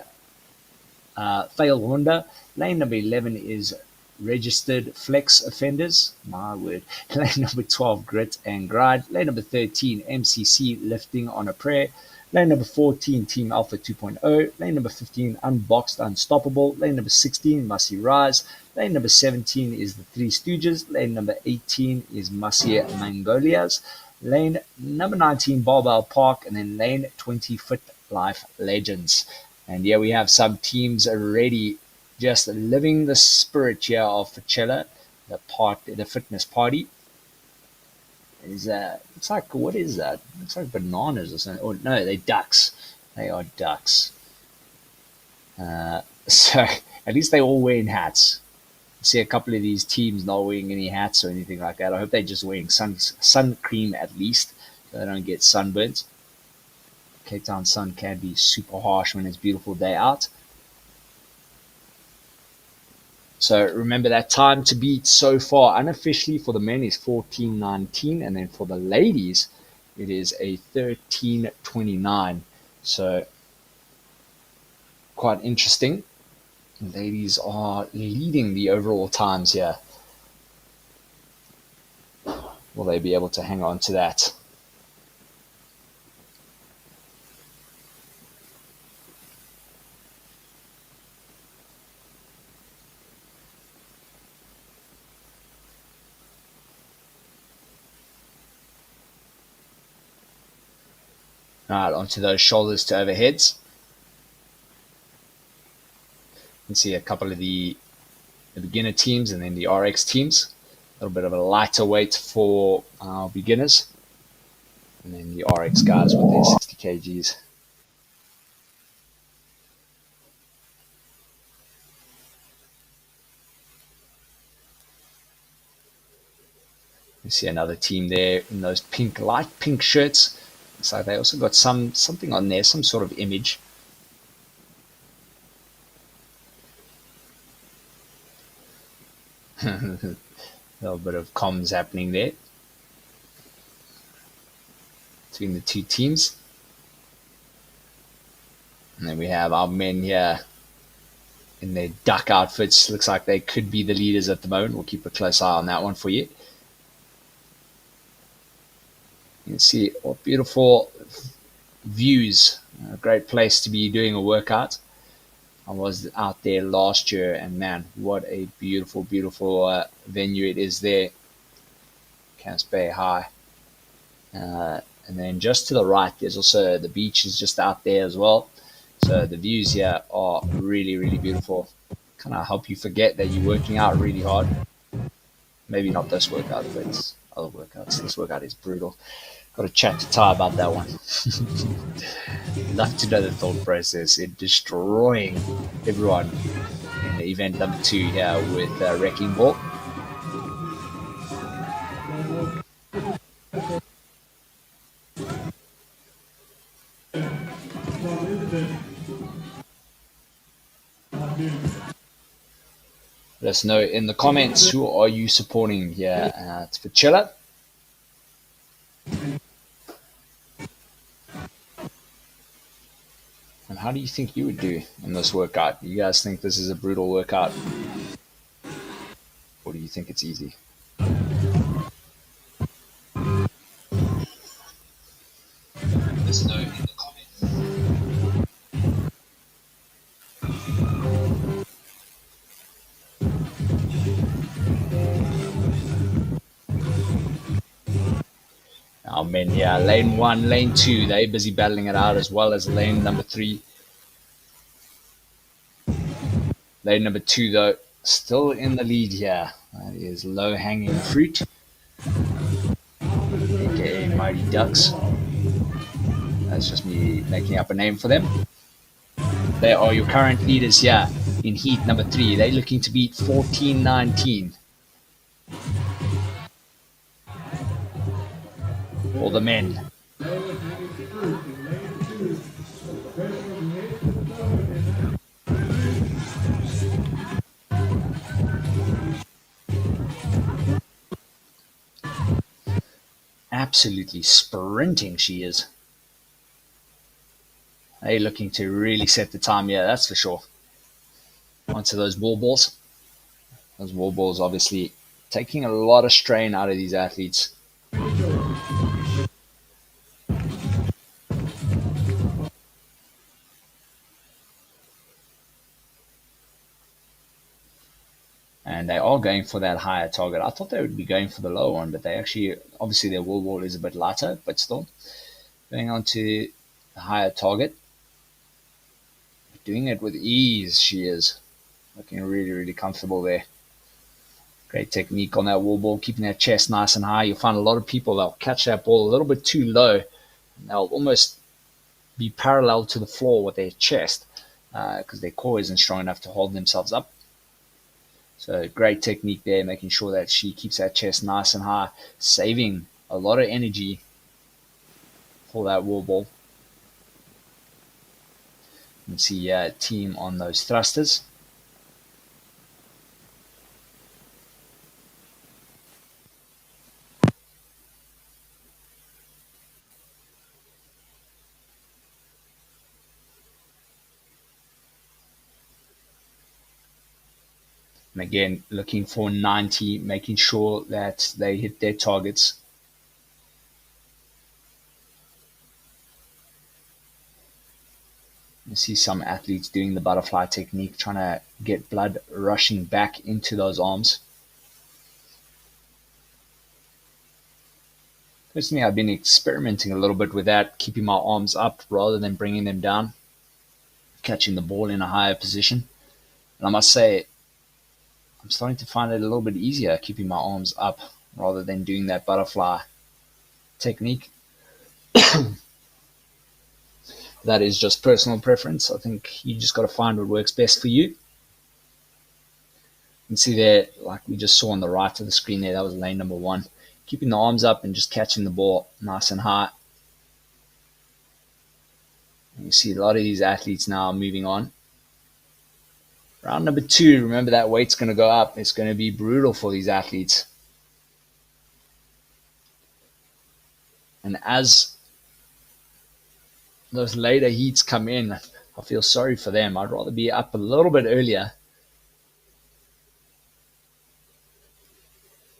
Fail Honda. Lane number 11 is Registered Flex Offenders. My word. Lane number 12, Grit and Grind. Lane number 13, MCC, Lifting on a Prayer. Lane number 14, Team Alpha 2.0. Lane number 15, Unboxed Unstoppable. Lane number 16, Mussie Rise. Lane number 17 is the Three Stooges. Lane number 18 is Mussie Mangolias. Lane number 19, Barbell Park. And then lane 20, Fit Life Legends. And yeah, we have some teams already just living the spirit here of Fitchella, the fitness party. Is it's like, what is that? It's like bananas or something. Oh no, they're ducks. They are ducks. So at least they all wearing hats. I see a couple of these teams not wearing any hats or anything like that. I hope they're just wearing sun cream at least, so they don't get sunburnt. Cape Town sun can be super harsh when it's a beautiful day out. So remember that time to beat so far unofficially for the men is 14:19, and then for the ladies it is a 13:29. So quite interesting. The ladies are leading the overall times here. Will they be able to hang on to that? All right, onto those shoulders to overheads. You can see a couple of the beginner teams and then the RX teams. A little bit of a lighter weight for our beginners. And then the RX guys with their 60 kgs. You see another team there in those light pink shirts. So they also got something on there, some sort of image. A little bit of comms happening there between the two teams. And then we have our men here in their duck outfits. Looks like they could be the leaders at the moment. We'll keep a close eye on that one for you. You can see what beautiful views. A great place to be doing a workout. I was out there last year, and man, what a beautiful, beautiful venue it is there. Camps Bay High. And then just to the right, there's also the beach is just out there as well. So the views here are really, really beautiful. Kind of help you forget that you're working out really hard. Maybe not this workout, but other workouts. This workout is brutal. Got to chat to Ty about that one. Love to know the thought process in destroying everyone in the event number 2 here with Wrecking Ball. Let us know in the comments, who are you supporting here at Fitchella? And how do you think you would do in this workout? Do you guys think this is a brutal workout? Or do you think it's easy? Let us know in the comments. Our men here, lane 1, lane 2, they're busy battling it out as well as lane number 3. Lane number 2, though, still in the lead here. That is Low Hanging Fruit, aka Mighty Ducks. That's just me making up a name for them. They are your current leaders here in heat number 3. They're looking to beat 14:19 for the men. Absolutely sprinting she is. They're looking to really set the time here, that's for sure. Onto those wall balls. Those wall balls obviously taking a lot of strain out of these athletes. And they are going for that higher target. I thought they would be going for the lower one, but they actually, obviously their wall ball is a bit lighter, but still going on to the higher target. Doing it with ease, she is. Looking really, really comfortable there. Great technique on that wall ball, keeping that chest nice and high. You'll find a lot of people, they'll catch that ball a little bit too low, and they'll almost be parallel to the floor with their chest because their core isn't strong enough to hold themselves up. So great technique there, making sure that she keeps that chest nice and high, saving a lot of energy for that wall ball. You can see team on those thrusters. And again, looking for 90, making sure that they hit their targets. You see some athletes doing the butterfly technique, trying to get blood rushing back into those arms. Personally, I've been experimenting a little bit with that, keeping my arms up rather than bringing them down, catching the ball in a higher position. And I must say, I'm starting to find it a little bit easier keeping my arms up rather than doing that butterfly technique. That is just personal preference. I think you just got to find what works best for you. You can see there, like we just saw on the right of the screen there, that was lane number 1. Keeping the arms up and just catching the ball nice and high. And you see a lot of these athletes now moving on. Round number 2, remember that weight's going to go up. It's going to be brutal for these athletes. And as those later heats come in, I feel sorry for them. I'd rather be up a little bit earlier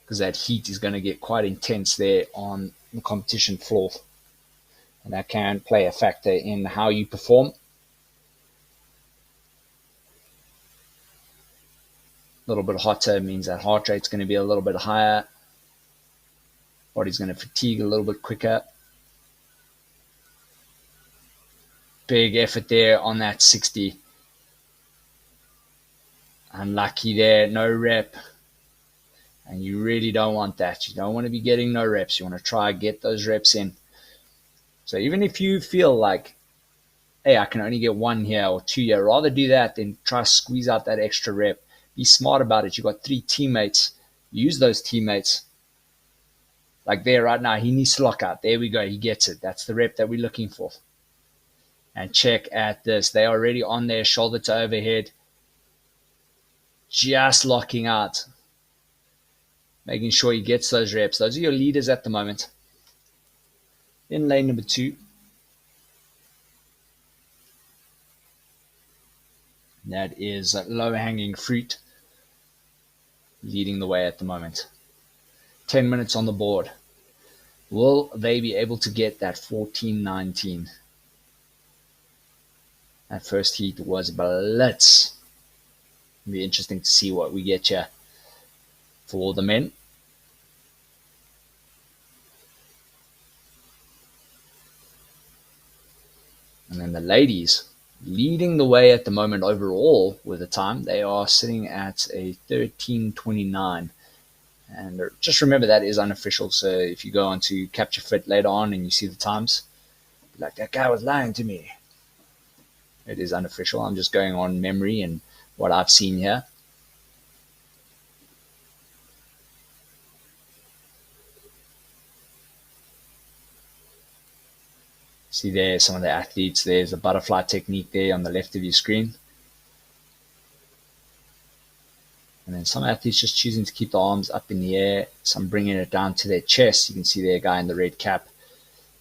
because that heat is going to get quite intense there on the competition floor. And that can play a factor in how you perform. A little bit hotter means that heart rate's going to be a little bit higher. Body's going to fatigue a little bit quicker. Big effort there on that 60. Unlucky there, no rep. And you really don't want that. You don't want to be getting no reps. You want to try get those reps in. So even if you feel like, hey, I can only get 1 here or 2 here, rather do that than try to squeeze out that extra rep. Be smart about it. You've got 3 teammates. Use those teammates. Like there right now, he needs to lock out. There we go. He gets it. That's the rep that we're looking for. And check at this. They're already on their shoulder to overhead. Just locking out. Making sure he gets those reps. Those are your leaders at the moment. In lane number 2. That is Low Hanging Fruit leading the way at the moment. 10 minutes on the board. Will they be able to get that 14:19? That first heat was blitz. It'll be interesting to see what we get here for the men. And then the ladies, Leading the way at the moment overall with the time. They are sitting at a 13:29. And just remember that is unofficial. So if you go on to Capture Fit later on and you see the times, like, that guy was lying to me. It is unofficial. I'm just going on memory and what I've seen here. See there some of the athletes. There's the butterfly technique there on the left of your screen. And then some athletes just choosing to keep the arms up in the air, some bringing it down to their chest. You can see there a guy in the red cap.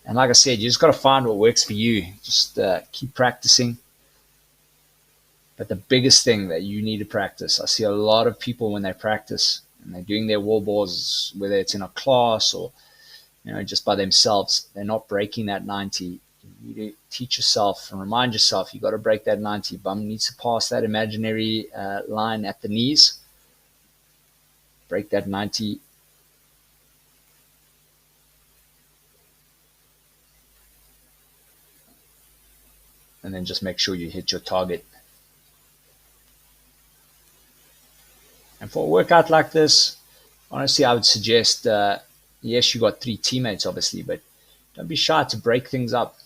And like I said, you just got to find what works for you. Just keep practicing. But the biggest thing that you need to practice, I see a lot of people when they practice and they're doing their wall balls, whether it's in a class or just by themselves, they're not breaking that 90. You need to teach yourself and remind yourself you got to break that 90. Bum needs to pass that imaginary line at the knees. Break that 90. And then just make sure you hit your target. And for a workout like this, honestly, I would suggest, yes, you got 3 teammates, obviously, but don't be shy to break things up.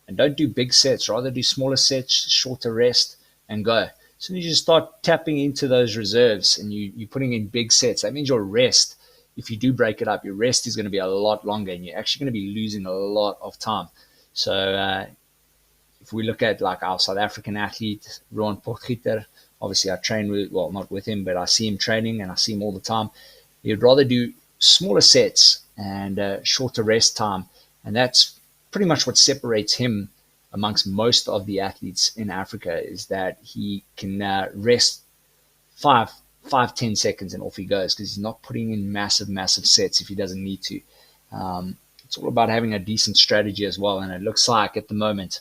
And don't do big sets. Rather do smaller sets, shorter rest, and go. As soon as you start tapping into those reserves and you're putting in big sets, that means your rest, if you do break it up, your rest is going to be a lot longer and you're actually going to be losing a lot of time. So if we look at like our South African athlete, Ron Potgieter, obviously I train with, well, not with him, but I see him training and I see him all the time. He'd rather do smaller sets and shorter rest time. And that's pretty much what separates him amongst most of the athletes in Africa, is that he can rest 10 seconds and off he goes, because he's not putting in massive sets if he doesn't need to. It's all about having a decent strategy as well. And it looks like at the moment,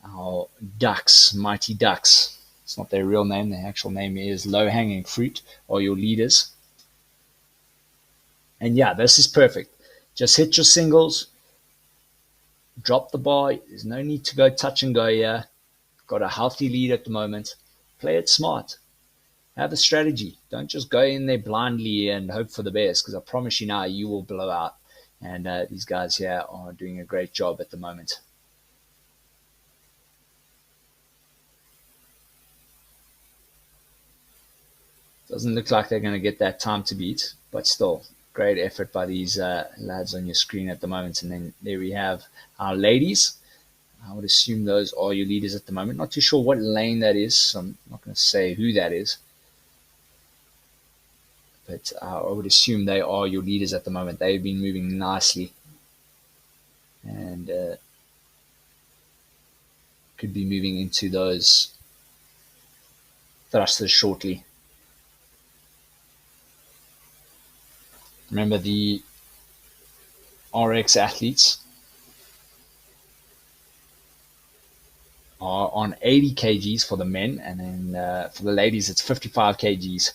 our Ducks, Mighty Ducks, it's not their real name, their actual name is Low Hanging Fruit, or your leaders. And yeah, this is perfect. Just hit your singles, drop the bar. There's no need to go touch and go here. Got a healthy lead at the moment. Play it smart. Have a strategy. Don't just go in there blindly and hope for the best, because I promise you now, you will blow out. And these guys here are doing a great job at the moment. Doesn't look like they're going to get that time to beat, but still, great effort by these lads on your screen at the moment. And then there we have our ladies. I would assume those are your leaders at the moment. Not too sure what lane that is, so I'm not going to say who that is. But I would assume they are your leaders at the moment. They've been moving nicely. And could be moving into those thrusters shortly. Remember, the RX athletes are on 80 kgs for the men, and then for the ladies it's 55 kgs,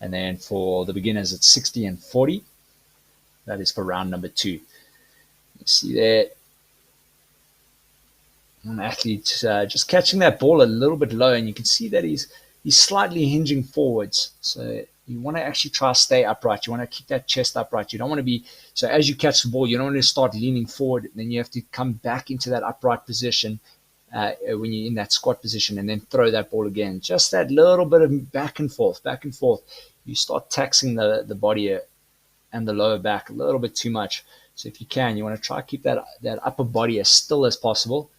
and then for the beginners it's 60 and 40. That is for round number 2. You see there an athlete just catching that ball a little bit low, and you can see that he's slightly hinging forwards. So you want to actually try to stay upright. You want to keep that chest upright. You don't want to be, so as you catch the ball, you don't want to start leaning forward. Then you have to come back into that upright position when you're in that squat position, and then throw that ball again. Just that little bit of back and forth. You start taxing the body and the lower back a little bit too much. So if you can, you want to try to keep that upper body as still as possible.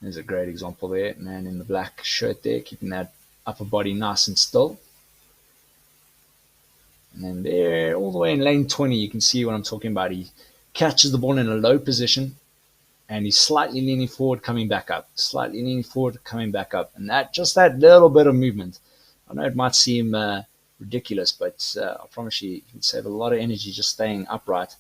There's a great example there. Man in the black shirt there, keeping that upper body nice and still. And then there, all the way in lane 20, you can see what I'm talking about. He catches the ball in a low position, and he's slightly leaning forward, coming back up. And that little bit of movement. I know it might seem ridiculous, but I promise you can save a lot of energy just staying upright.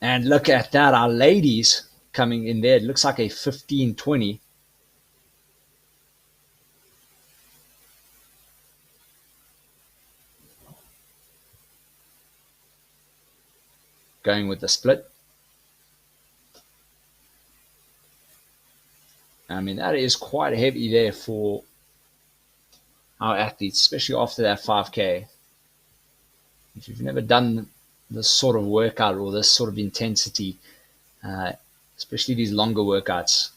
And look at that, our ladies coming in there. It looks like a 15:20. Going with the split. I mean, that is quite heavy there for our athletes, especially after that 5K. If you've never done this sort of workout or this sort of intensity, uh, especially these longer workouts,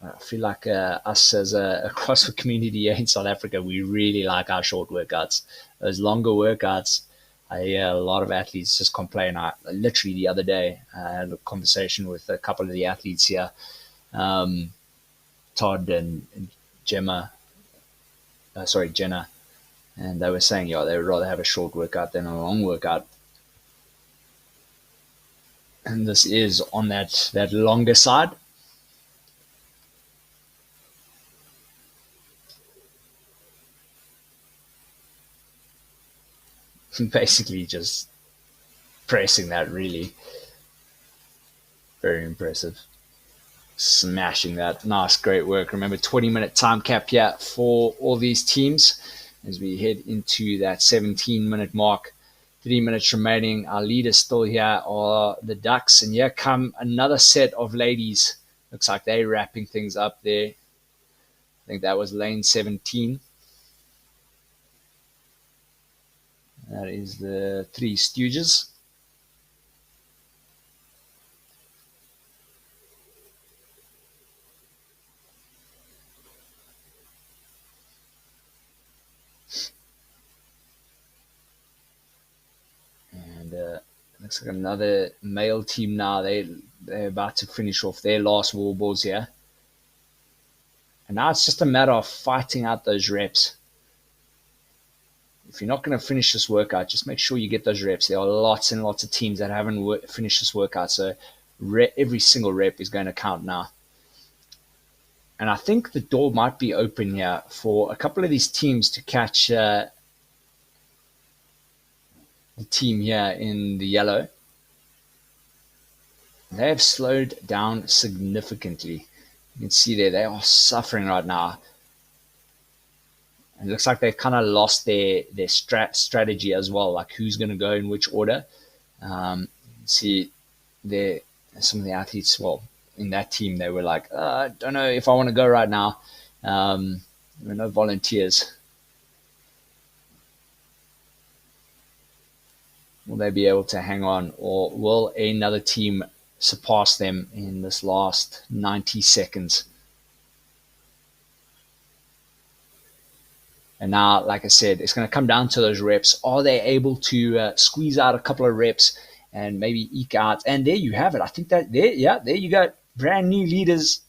I feel like us as a CrossFit community here in South Africa, we really like our short workouts. Those longer workouts, I hear a lot of athletes just complain. Literally the other day, I had a conversation with a couple of the athletes here, um, Todd and Gemma, Jenna, and they were saying, yeah, they would rather have a short workout than a long workout. And this is on that longer side. Basically, just pressing that really very impressive. Smashing that. Nice, great work. Remember, 20-minute time cap here for all these teams as we head into that 17-minute mark. 3 minutes remaining. Our leaders still here are the Ducks, and here come another set of ladies. Looks like they're wrapping things up there. I think that was lane 17. That is the Three Stooges. And looks like another male team now. They're about to finish off their last wall balls here. And now it's just a matter of fighting out those reps. If you're not going to finish this workout, just make sure you get those reps. There are lots and lots of teams that haven't finished this workout, so every single rep is going to count now. And I think the door might be open here for a couple of these teams to catch the team here in the yellow. They have slowed down significantly. You can see there, they are suffering right now. And it looks like they've kind of lost their strategy as well, like who's going to go in which order. See, there some of the athletes, well, in that team, they were like, I don't know if I want to go right now. There were no volunteers. Will they be able to hang on, or will another team surpass them in this last 90 seconds? And now, like I said, it's going to come down to those reps. Are they able to squeeze out a couple of reps and maybe eke out? And there you have it. I think that there you go. Brand new leaders.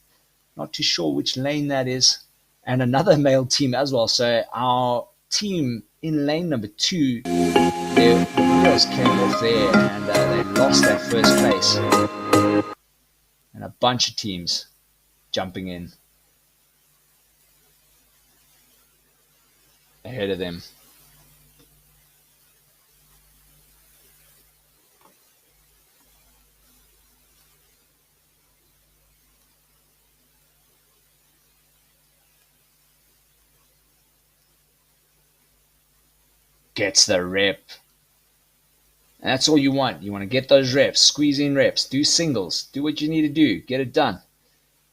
Not too sure which lane that is. And another male team as well. So our team in lane number 2, their wheels came off there and they lost that first place. And a bunch of teams jumping in ahead of them. Gets the rep. And that's all you want. You want to get those reps, squeeze in reps, do singles, do what you need to do, get it done.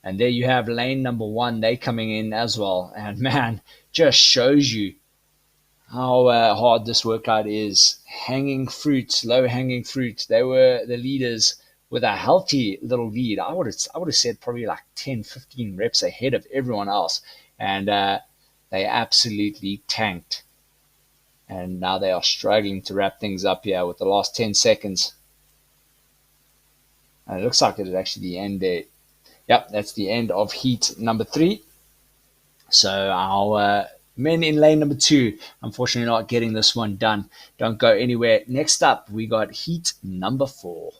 And there you have lane number 1. They coming in as well. And man, just shows you how hard this workout is. Hanging fruit, low hanging fruit. They were the leaders with a healthy little lead. I would have said probably like 10, 15 reps ahead of everyone else. And they absolutely tanked. And now they are struggling to wrap things up here with the last 10 seconds. And it looks like it is actually the end there. Yep, that's the end of heat number 3. So our men in lane number 2, unfortunately not getting this one done. Don't go anywhere. Next up, we got heat number 4.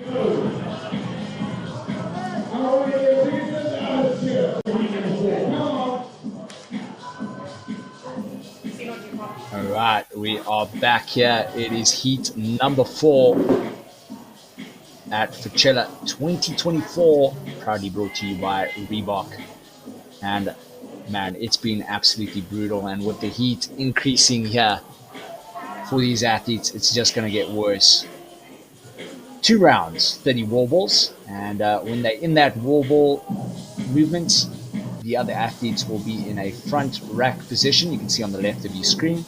All right, take it to the other chair. Come on. All right, we are back here. It is heat number 4 at Fitchella 2024, proudly brought to you by Reebok. And man, it's been absolutely brutal. And with the heat increasing here for these athletes, it's just going to get worse. 2 rounds, 30 wall balls. And when they're in that wall ball movement, the other athletes will be in a front rack position. You can see on the left of your screen.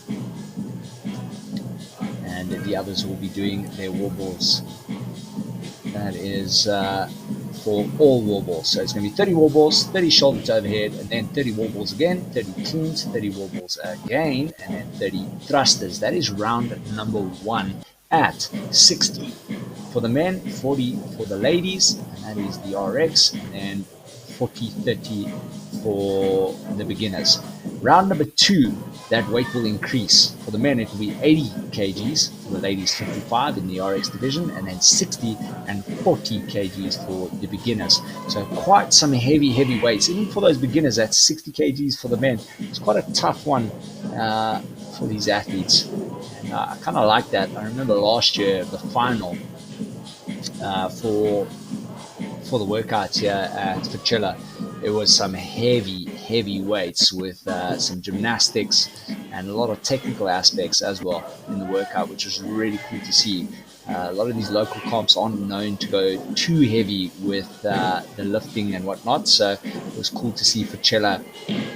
And the others will be doing their wall balls. That is for all wall balls. So it's going to be 30 wall balls, 30 shoulder to overhead, and then 30 wall balls again, 30 cleans, 30 wall balls again, and then 30 thrusters. That is round number 1 at 60 for the men, 40 for the ladies, and that is the RX, and then 40-30 for the beginners. Round number 2, that weight will increase. For the men, it will be 80 kgs. For the ladies, 55 in the RX division, and then 60 and 40 kgs for the beginners. So quite some heavy weights. Even for those beginners, that's 60 kgs for the men. It's quite a tough one for these athletes. And I kind of like that. I remember last year, the final for the workouts here at Fitchella, it was some heavy weights with some gymnastics and a lot of technical aspects as well in the workout, which was really cool to see. A lot of these local comps aren't known to go too heavy with the lifting and whatnot, so it was cool to see Fitchella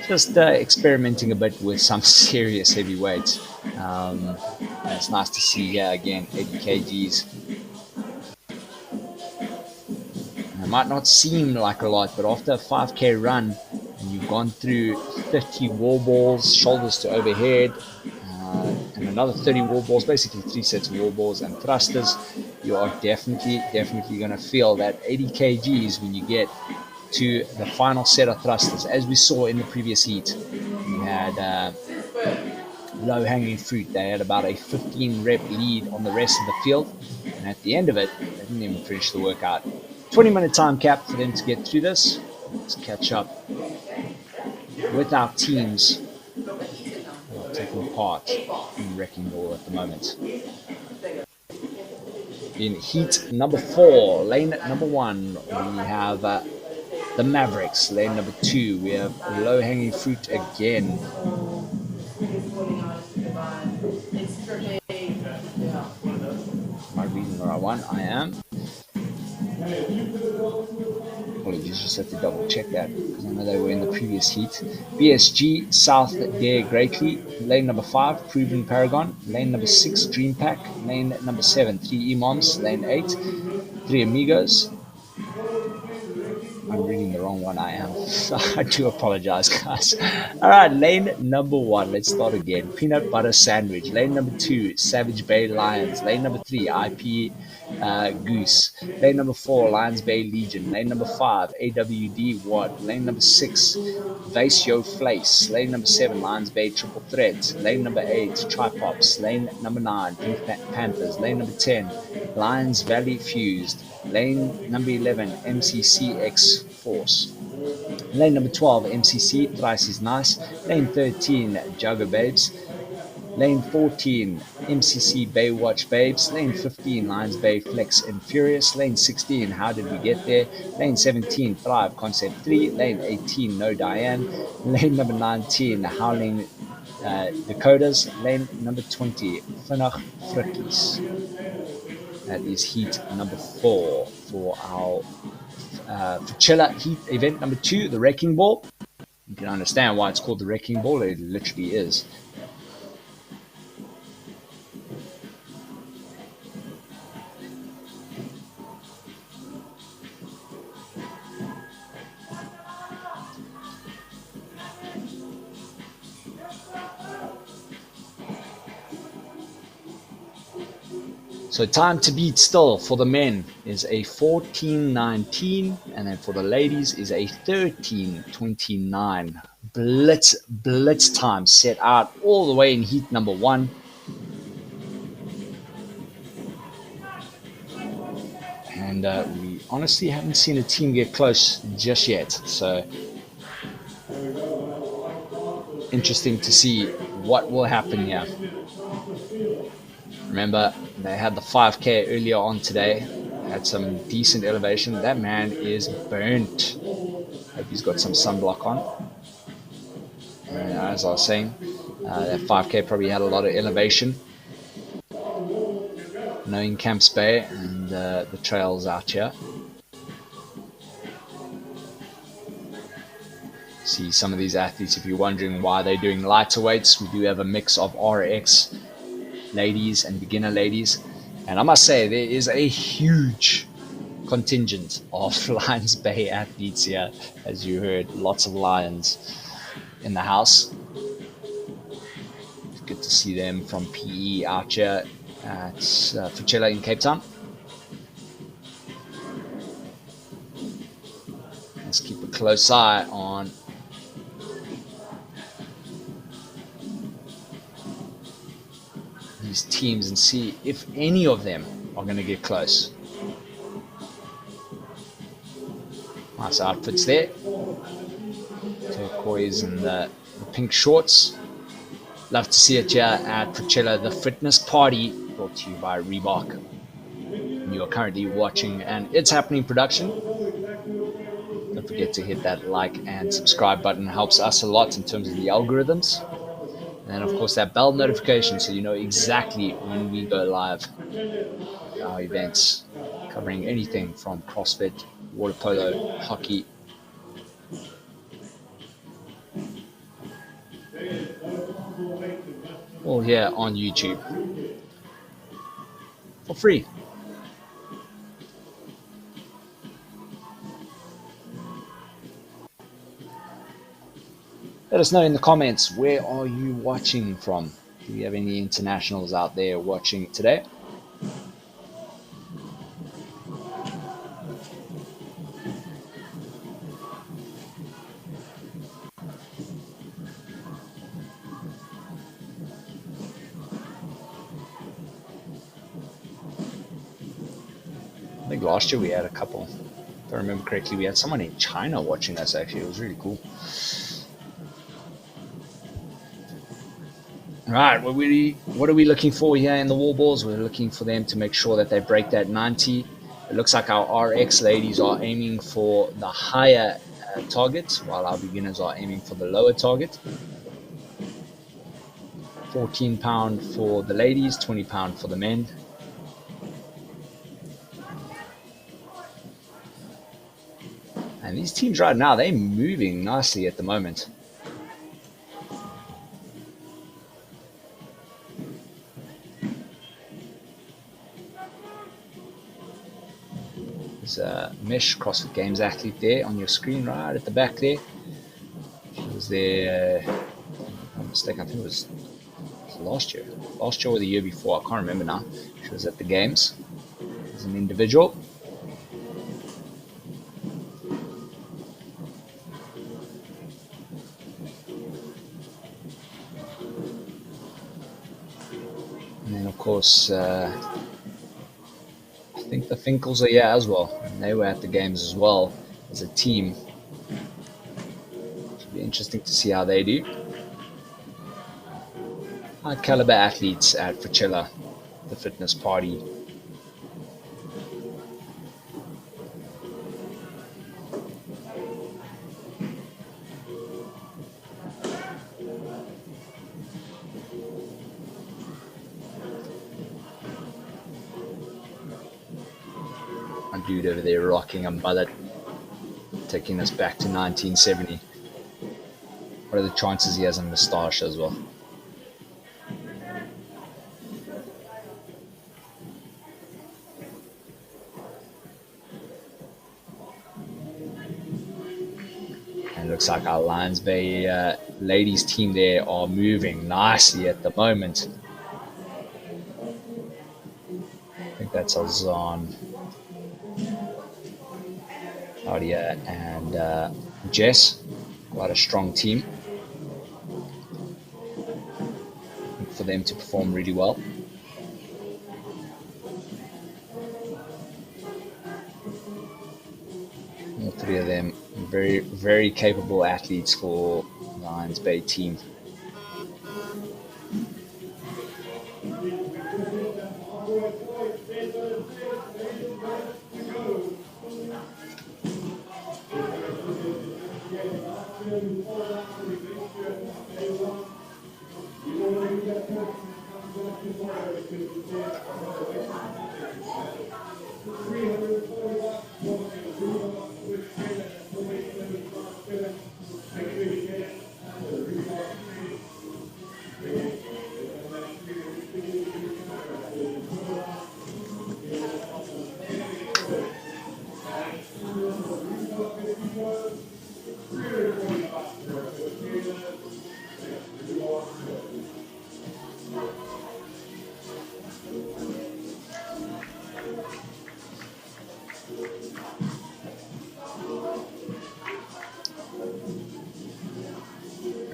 just experimenting a bit with some serious heavy weights. And it's nice to see here again 80 kgs. It might not seem like a lot, but after a 5K run, and you've gone through 30 wall balls, shoulders to overhead, and another 30 wall balls, basically 3 sets of wall balls and thrusters, you are definitely going to feel that 80 kgs when you get to the final set of thrusters. As we saw in the previous heat, we had low-hanging fruit. They had about a 15 rep lead on the rest of the field, and at the end of it, they didn't even finish the workout. 20-minute time cap for them to get through this. Let's catch up with our teams taking part in Wrecking Ball at the moment. In heat number 4, lane number 1, we have the Mavericks. Lane number 2, we have low-hanging fruit again. Am I reading the right one? I am. Apologies, just have to double check that because I know they were in the previous heat. BSG, South Dare Greatly. Lane number 5, Proven Paragon. Lane number 6, Dream Pack. Lane number 7, 3 Imams. Lane 8, 3 Amigos. I'm reading the wrong one, I am. So I do apologize, guys. All right, lane number 1. Let's start again. Peanut Butter Sandwich. Lane number 2, Savage Bay Lions. Lane number 3, IP Goose. Lane number 4, Lions Bay Legion. Lane number 5, AWD Wad. Lane number 6, Vase Yo Flace. Lane number 7, Lions Bay Triple Threat. Lane number 8, Tripops. Lane number 9, Pink Panthers. Lane number 10, Lions Valley Fused. Lane number 11, MCC X Force. Lane number 12, MCC Thrice is Nice. Lane 13, Jugger Babes. Lane 14, MCC Baywatch Babes. Lane 15, Lions Bay Flex and Furious. Lane 16, How Did We Get There? Lane 17, Thrive Concept 3. Lane 18, No Diane. Lane number 19, Howling Dakotas. Lane number 20, Vinnig Frikkies. That is heat number 4 for our Fitchella heat event number 2, the Wrecking Ball. You can understand why it's called the Wrecking Ball. It literally is. So time to beat still for the men is a 14:19, and then for the ladies is a 13:29. Blitz time set out all the way in heat number 1. and we honestly haven't seen a team get close just yet. So interesting to see what will happen here. Remember, they had the 5K earlier on today, had some decent elevation. That man is burnt. Hope he's got some sunblock on. And as I was saying, that 5K probably had a lot of elevation. Knowing Camps Bay and the trails out here. See some of these athletes, if you're wondering why they're doing lighter weights, we do have a mix of RX ladies and beginner ladies. And I must say, there is a huge contingent of Lions Bay athletes here. As you heard, lots of Lions in the house. It's good to see them from PE out here at Fitchella in Cape Town. Let's keep a close eye on these teams and see if any of them are going to get close. Nice outfits there. Turquoise and the pink shorts. Love to see it here at Fitchella, the fitness party, brought to you by Reebok. And you are currently watching an It's Happening production. Don't forget to hit that like and subscribe button. It helps us a lot in terms of the algorithms. And of course that bell notification so you know exactly when we go live with our events, covering anything from CrossFit, water polo, hockey. All here on YouTube for free. Let us know in the comments, where are you watching from? Do we have any internationals out there watching today? I think last year we had a couple. If I remember correctly, we had someone in China watching us actually. It was really cool. All right, what are we looking for here in the wall balls? We're looking for them to make sure that they break that 90. It looks like our RX ladies are aiming for the higher target, while our beginners are aiming for the lower target. 14 pound for the ladies, 20 pound for the men. And these teams right now, they're moving nicely at the moment. There's a Mesh CrossFit Games athlete there on your screen right at the back there. She was there, if I'm not mistaken, I think it was last year or the year before, I can't remember now. She was at the games as an individual. And then of course I think the Finkles are here as well, and they were at the games as well as a team. Should be interesting to see how they do. High caliber athletes at Fitchella, the fitness party. A dude over there rocking a mullet, taking us back to 1970. What are the chances he has a moustache as well? And looks like our Lions Bay ladies team there are moving nicely at the moment. I think that's Azan, Claudia, and Jess. Quite a strong team. For them to perform really well. Three of them, very, very capable athletes for the Lions Bay team.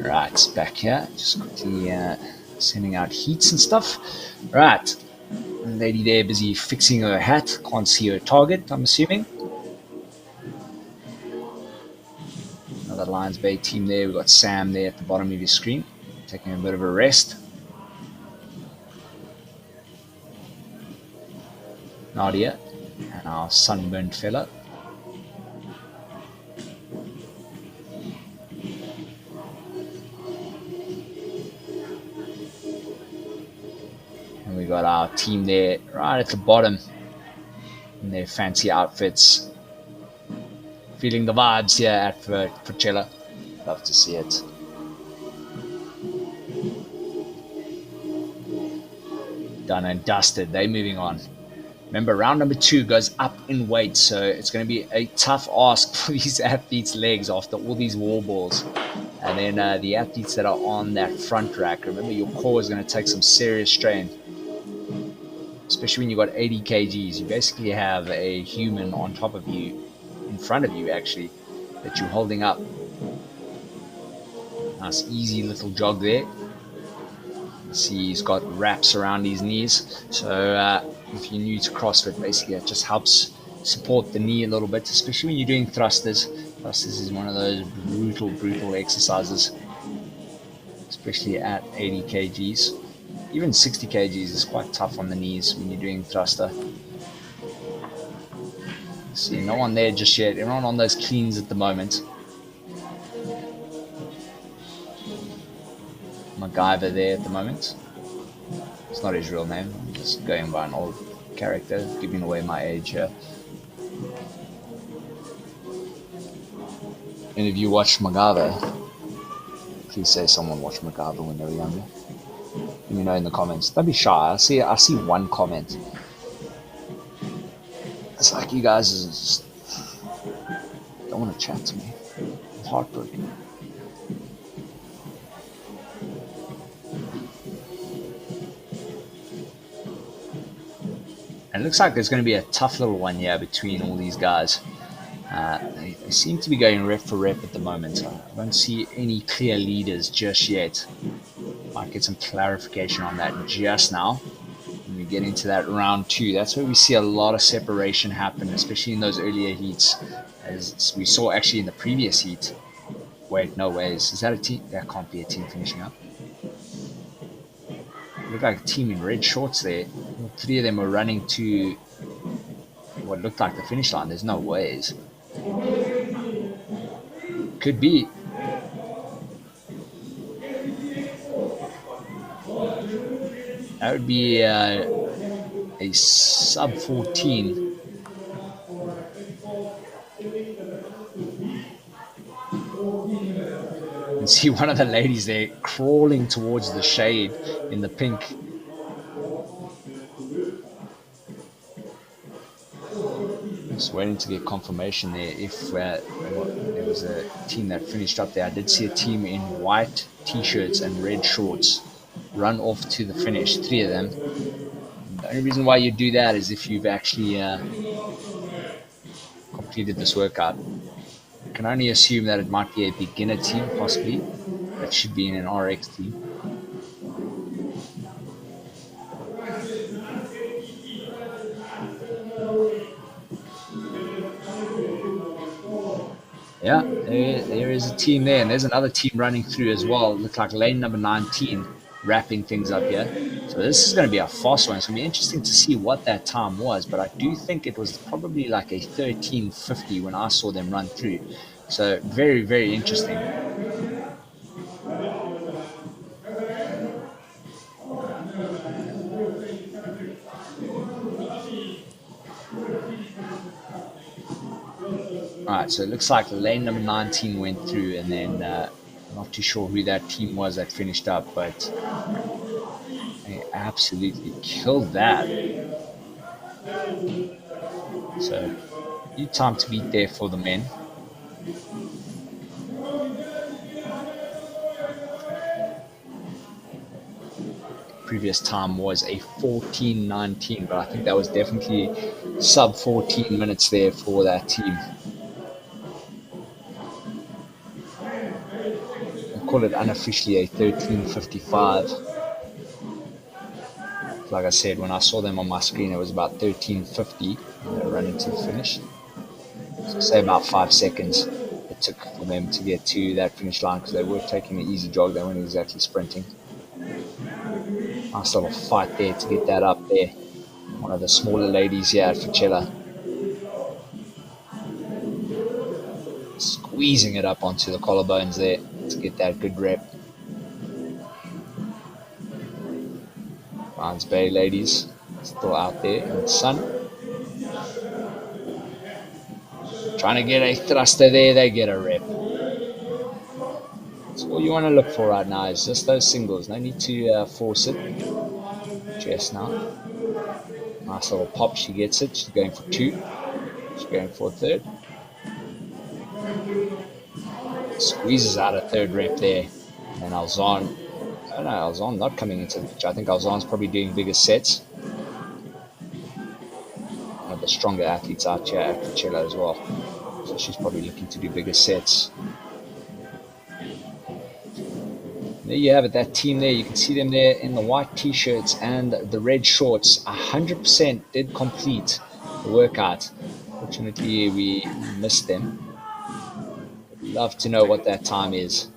Right, back here, just quickly sending out heats and stuff. Right, lady there busy fixing her hat, can't see her target, I'm assuming. Another Lions Bay team there, we've got Sam there at the bottom of your screen, taking a bit of a rest. Nadia, and our sunburned fella. And we got our team there right at the bottom in their fancy outfits. Feeling the vibes here at Fitchella. Love to see it. Done and dusted. They're moving on. Remember, round number 2 goes up in weight, so it's going to be a tough ask for these athletes' legs after all these wall balls. And then the athletes that are on that front rack, remember your core is going to take some serious strain, especially when you've got 80 kgs. You basically have a human on top of you, in front of you actually, that you're holding up. Nice easy little jog there. See, he's got wraps around his knees, so if you're new to CrossFit, basically it just helps support the knee a little bit, especially when you're doing thrusters. Thrusters is one of those brutal exercises, especially at 80 kgs. Even 60 kgs is quite tough on the knees when you're doing thruster. See, no one there just yet. Everyone on those cleans at the moment. MacGyver there at the moment. It's not his real name. I'm just going by an old character, giving away my age here. Any of you watched MacGyver? Please say someone watched MacGyver when they were younger. Let me know in the comments. Don't be shy. I see one comment. It's like you guys just don't want to chat to me. I'm heartbroken. And it looks like there's going to be a tough little one here between all these guys. They seem to be going rep for rep at the moment. I don't see any clear leaders just yet. Might get some clarification on that just now. When we get into that round 2, that's where we see a lot of separation happen, especially in those earlier heats. As we saw actually in the previous heat. Wait, no ways. Is that a team? That can't be a team finishing up. Looked like a team in red shorts there. 3 of them were running to what looked like the finish line. There's no ways. Could be. That would be a sub 14. And see one of the ladies there crawling towards the shade in the pink. Just waiting to get confirmation there if there was a team that finished up there. I did see a team in white t-shirts and red shorts run off to the finish, 3 of them. The only reason why you do that is if you've actually completed this workout. I can only assume that it might be a beginner team, possibly. That should be in an RX team. Yeah, there is a team there, and there's another team running through as well. Look like lane number 19 wrapping things up here. So this is going to be a fast one. It's going to be interesting to see what that time was, but I do think it was probably like a 13:50 when I saw them run through. So very, very interesting. All right, so it looks like lane number 19 went through, and then not too sure who that team was that finished up, but they absolutely killed that. So good time to beat there for the men. Previous time was a 14:19, but I think that was definitely sub 14 minutes there for that team. They call it unofficially a 13:55. Like I said, when I saw them on my screen, it was about 13:50 when they were running to the finish. So say about 5 seconds it took for them to get to that finish line because they were taking an easy jog. They weren't exactly sprinting. Nice little fight there to get that up there. One of the smaller ladies here at Fitchella squeezing it up onto the collarbones there to get that good rep. Barnes Bay ladies still out there in the sun. Trying to get a thruster there, they get a rep. That's all you want to look for right now is just those singles. No need to force it. Jess now. Nice little pop, she gets it. She's going for two. She's going for a third. Squeezes out a third rep there. And then Alzon, oh no, Alzon not coming into the picture. I think Alzon's probably doing bigger sets. One of the stronger athletes out here at Fitchella as well. So she's probably looking to do bigger sets. There you have it, that team there. You can see them there in the white t-shirts and the red shorts. 100% did complete the workout. Fortunately, we missed them. I'd love to know what that time is.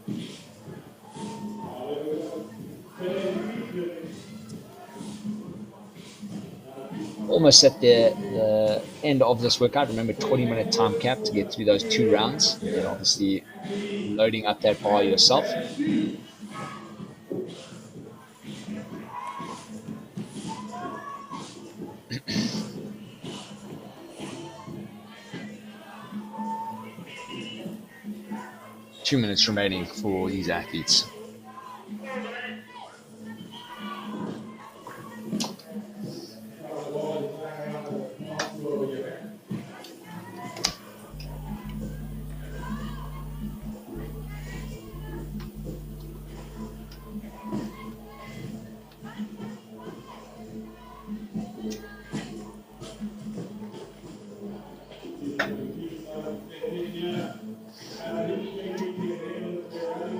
Almost at the end of this workout. Remember, 20-minute time cap to get through those 2 rounds. And obviously loading up that bar yourself. Two minutes remaining for these athletes.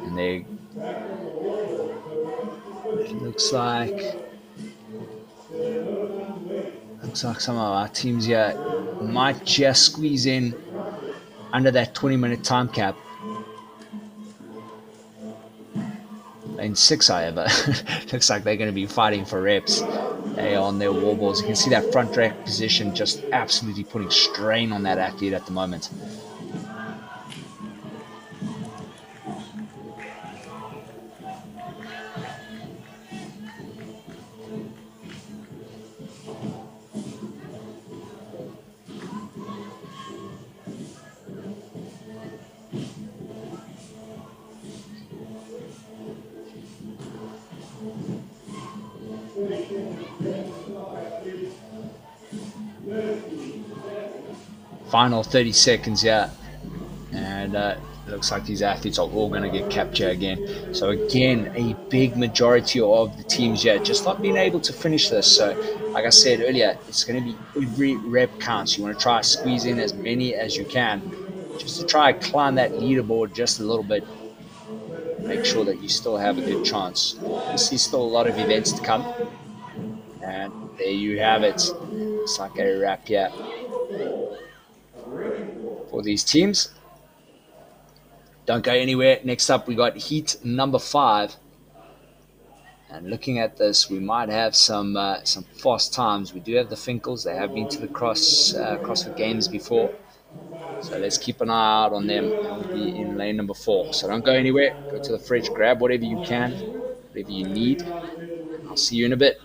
And they looks like some of our teams here might just squeeze in under that 20-minute time cap. Lane 6, however, looks like they're going to be fighting for reps. They are on their wall balls. You can see that front rack position just absolutely putting strain on that athlete at the moment. Final 30 seconds, yeah. And it looks like these athletes are all going to get captured again. So again, a big majority of the teams here just not being able to finish this. So like I said earlier, it's going to be every rep counts. You want to try to squeeze in as many as you can just to try to climb that leaderboard just a little bit. Make sure that you still have a good chance. Obviously, still a lot of events to come. And there you have it. It's like a wrap here for these teams. Don't go anywhere. Next up, we got heat number 5. And looking at this, we might have some fast times. We do have the Finkles. They have been to the CrossFit Games before. So let's keep an eye out on them, and we'll be in lane number 4. So don't go anywhere. Go to the fridge, grab whatever you can, whatever you need, and I'll see you in a bit.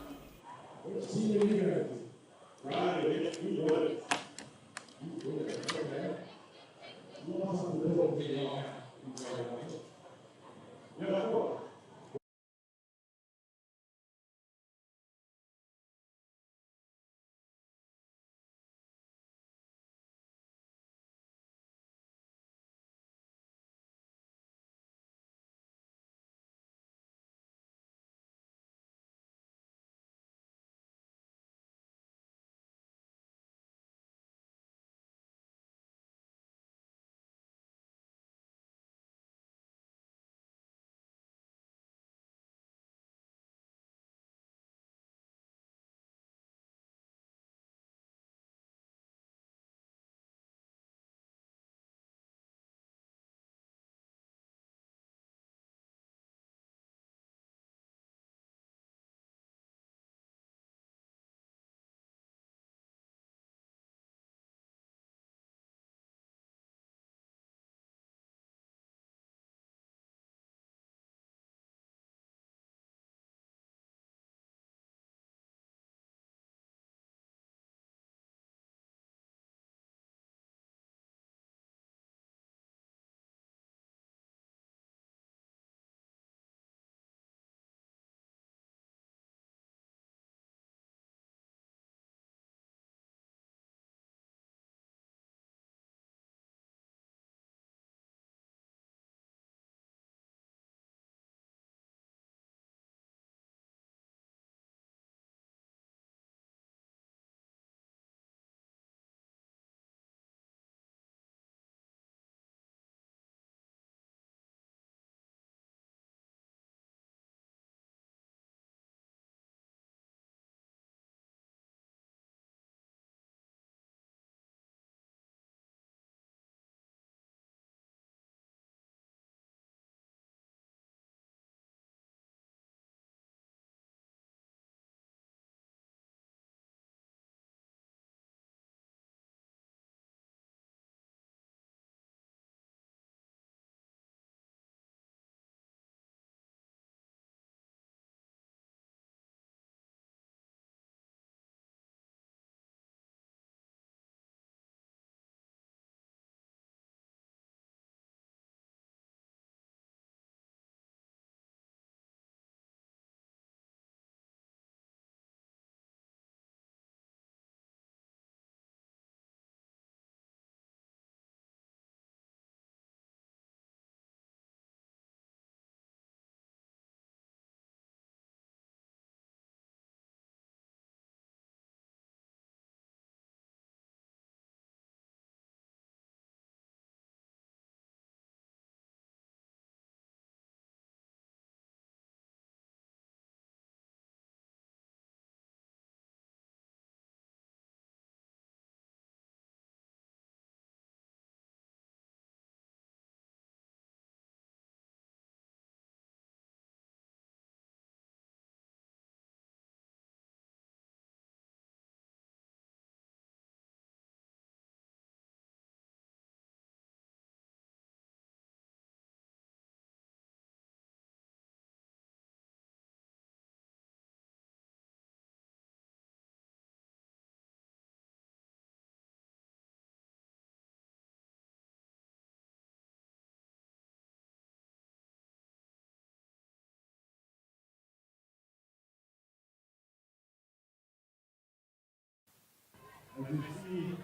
As you see,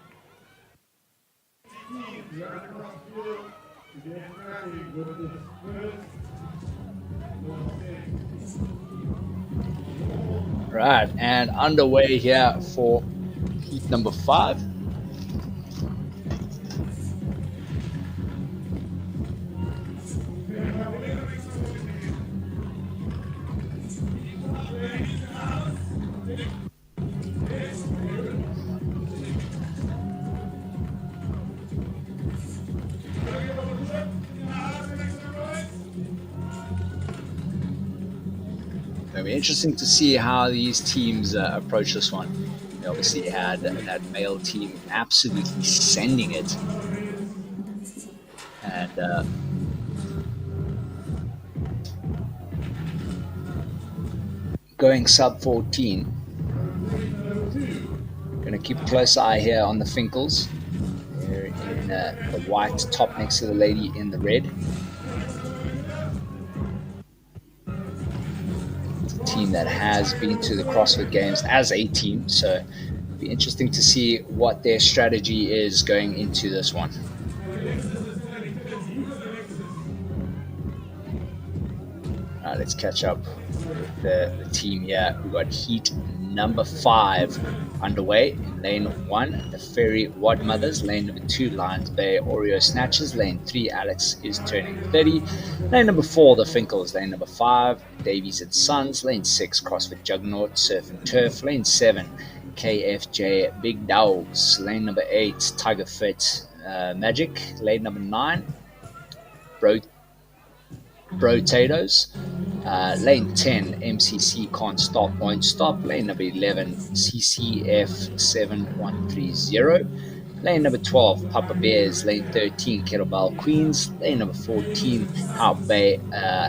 we are across the field to get cracking with this first Right, and underway here for heat number 5. to be interesting to see how these teams approach this one. We obviously had that male team absolutely sending it. And going sub 14. Going to keep a close eye here on the Finkles. They're in the white top next to the lady in the red. It's a team that has been to the CrossFit Games as a team, so it'll be interesting to see what their strategy is going into this one. All right, let's catch up with the team here. We've got heat number 5 underway. In lane 1, the Fairy Wadmothers. Lane number 2, Lions Bay Oreo Snatchers. Lane 3, Alex is turning 30. Lane number 4, the Finkles. Lane number 5, Davies and Sons. Lane 6, CrossFit Juggernaut Surf and Turf. Lane 7, KFJ Big Dogs. Lane number 8, Tiger Fit Magic. Lane number 9, Potatoes. Lane 10, MCC Can't Stop Won't Stop. Lane number 11, CCF 7130. Lane number 12, Papa Bears. Lane 13, Kettlebell Queens. Lane number 14, Out Bay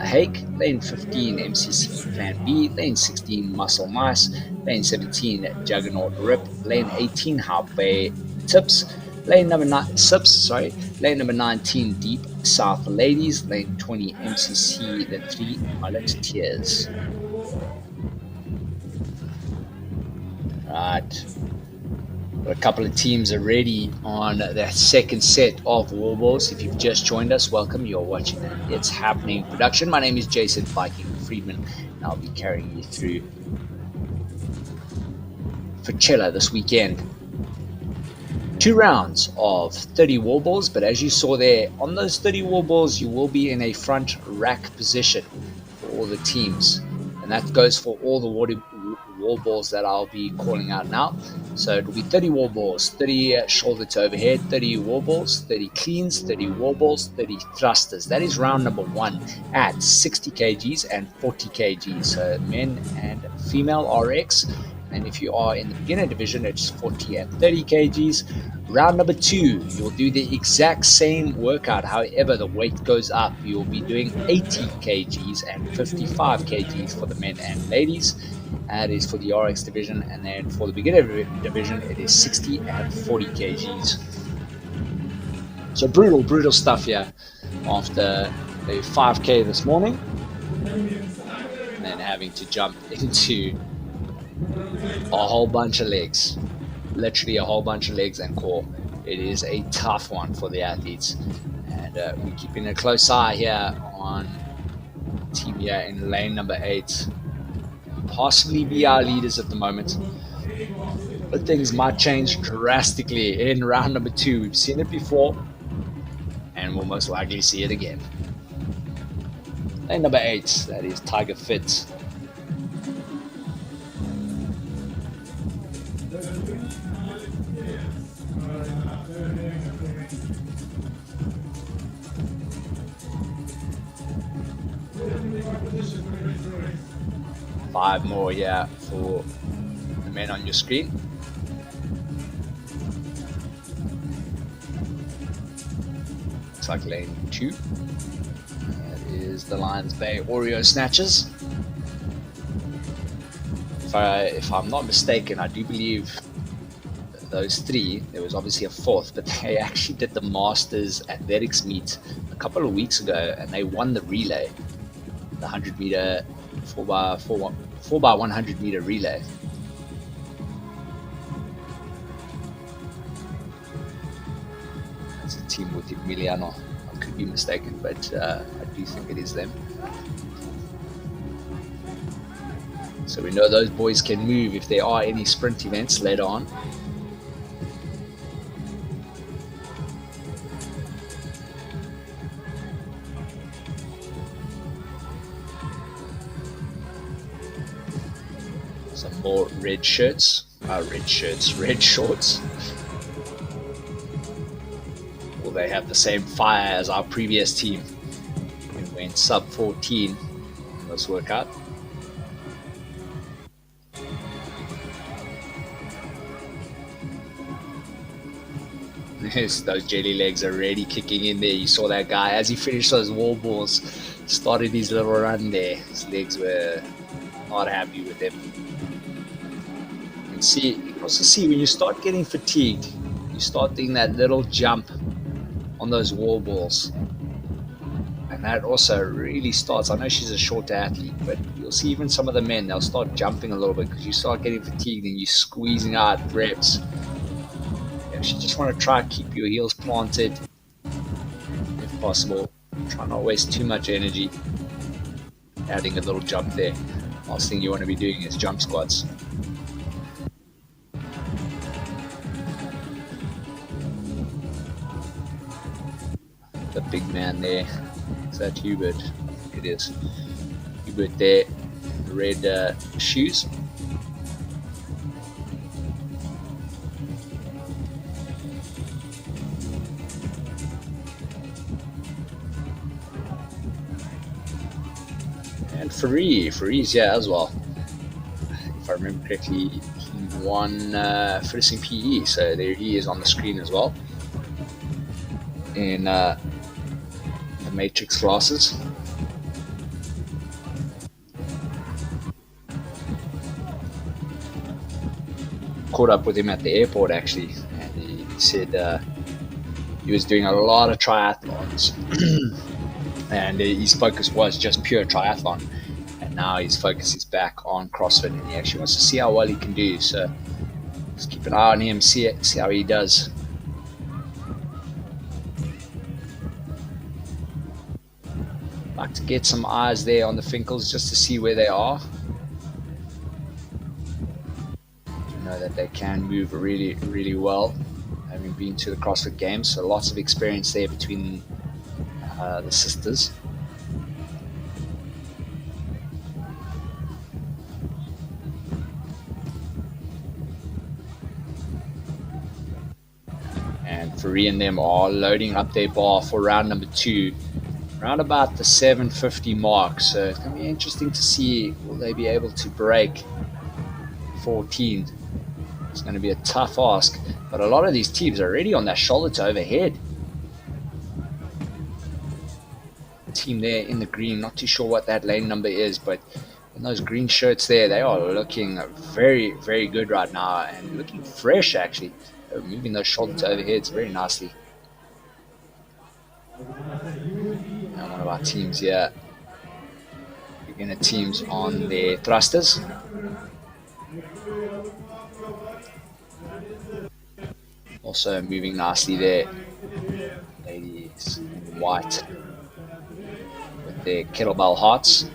Hake. Lane 15, MCC Plan B. Lane 16, Muscle Mice. Lane 17, Juggernaut Rip. Lane 18, Out Bay Tips. Lane number 9, Sips, sorry. Lane number 19, Deep South Ladies. Lane 20, MCC, the 3 Mullet Tears. Right. Got a couple of teams already on that second set of wall balls. If you've just joined us, welcome. You're watching It's Happening production. My name is Jason Viking Friedman, and I'll be carrying you through Fitchella this weekend. 2 rounds of 30 wall balls, but as you saw there, on those 30 wall balls, you will be in a front rack position for all the teams. And that goes for all the wall balls that I'll be calling out now. So it'll be 30 wall balls, 30 shoulder to overhead, 30 wall balls, 30 cleans, 30 wall balls, 30 thrusters. That is round number 1 at 60 kgs and 40 kgs. So men and female RX. And if you are in the beginner division, it's 40 and 30 kgs. Round number 2, you'll do the exact same workout. However, the weight goes up. You'll be doing 80 kgs and 55 kgs for the men and ladies. That is for the RX division. And then for the beginner division, it is 60 and 40 kgs. So brutal stuff here after the 5K this morning. And then having to jump into a whole bunch of legs, literally a whole bunch of legs and core. It is a tough one for the athletes, and we're keeping a close eye here on team here in lane number 8. Possibly be our leaders at the moment, but things might change drastically in round number 2. We've seen it before, and we'll most likely see it again. Lane number 8, that is Tiger Fit. Five more, yeah, for the men on your screen. Looks like lane 2. That is the Lions Bay Oreo Snatchers. If I'm not mistaken, I do believe those 3, there was obviously a 4th, but they actually did the Masters Athletics meet a couple of weeks ago, and they won the relay, the 100 meter 4x100 meter relay. That's a team with Emiliano. I could be mistaken, but I do think it is them. So we know those boys can move if there are any sprint events later on. Some more red shorts. Will they have the same fire as our previous team? We went sub 14 in this workout. Those jelly legs are already kicking in there. You saw that guy as he finished those wall balls, started his little run there. His legs were not happy with him. You can also see when you start getting fatigued, you start doing that little jump on those wall balls. And that also really starts. I know she's a short athlete, but you'll see even some of the men, they'll start jumping a little bit because you start getting fatigued and you're squeezing out reps. You actually just want to try to keep your heels planted if possible. Try not to waste too much energy adding a little jump there. Last thing you want to be doing is jump squats. The big man there. Is that Hubert? It is. Hubert there, red shoes. And Faree's here as well. If I remember correctly, he won Fitchella PE, so there he is on the screen as well. In the Matrix classes. Caught up with him at the airport actually, and he said he was doing a lot of triathlons and his focus was just pure triathlon, and now his focus is back on CrossFit and he actually wants to see how well he can do, so just keep an eye on him, see how he does. Like to get some eyes there on the Finkles just to see where they are. You know that they can move really, really well, having been to the CrossFit Games, so lots of experience there between the sisters. And Faree and them are loading up their bar for round number 2. Around about the 750 mark, so it's going to be interesting to see will they be able to break 14. It's going to be a tough ask, but a lot of these teams are already on that shoulder to overhead. The team there in the green, not too sure what that lane number is, but in those green shirts there, they are looking very, very good right now and looking fresh actually. They're moving those shoulder to overheads very nicely. And one of our teams here, beginner teams on their thrusters. Also moving nicely there, ladies in white with their kettlebell hearts.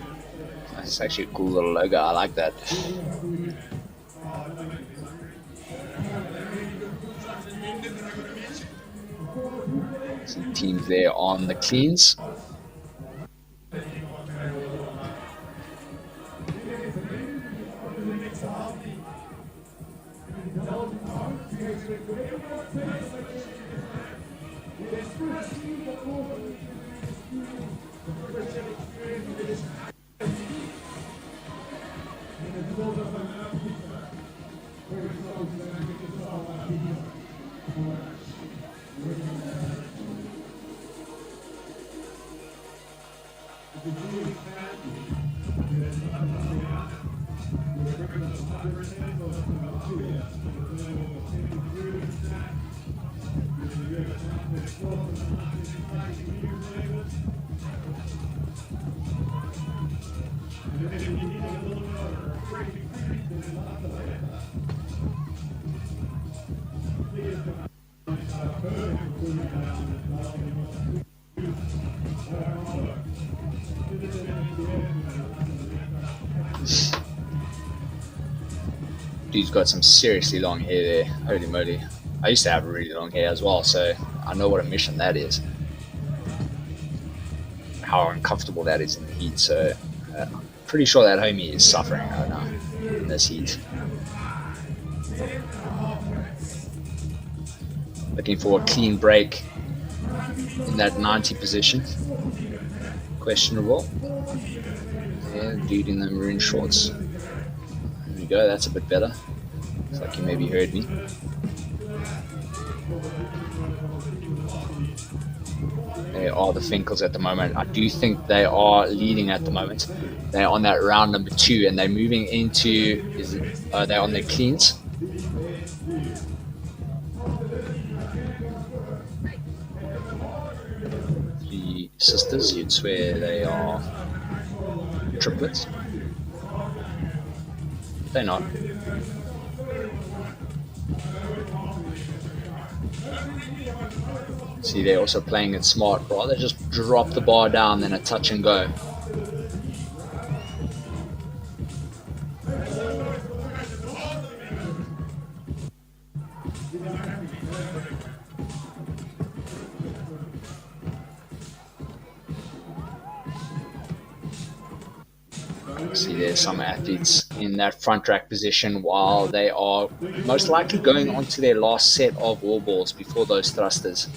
That's actually a cool little logo, I like that. Some teams there on the cleans. Dude's got some seriously long hair there. Holy moly. I used to have really long hair as well, so I know what a mission that is. How uncomfortable that is in the heat, so I'm pretty sure that homie is suffering right now in this heat. Looking for a clean break in that 90 position. Questionable. Yeah, dude in the maroon shorts. There we go, that's a bit better. Looks like you maybe heard me. They are the Finkles at the moment. I do think they are leading at the moment. They're on that round number 2, and they're moving into. They're on their cleans. The sisters, you'd swear they are triplets. They're not. See, they're also playing it smart. Rather just drop the bar down than a touch and go. See, there's some athletes in that front rack position while they are most likely going on to their last set of wall balls before those thrusters.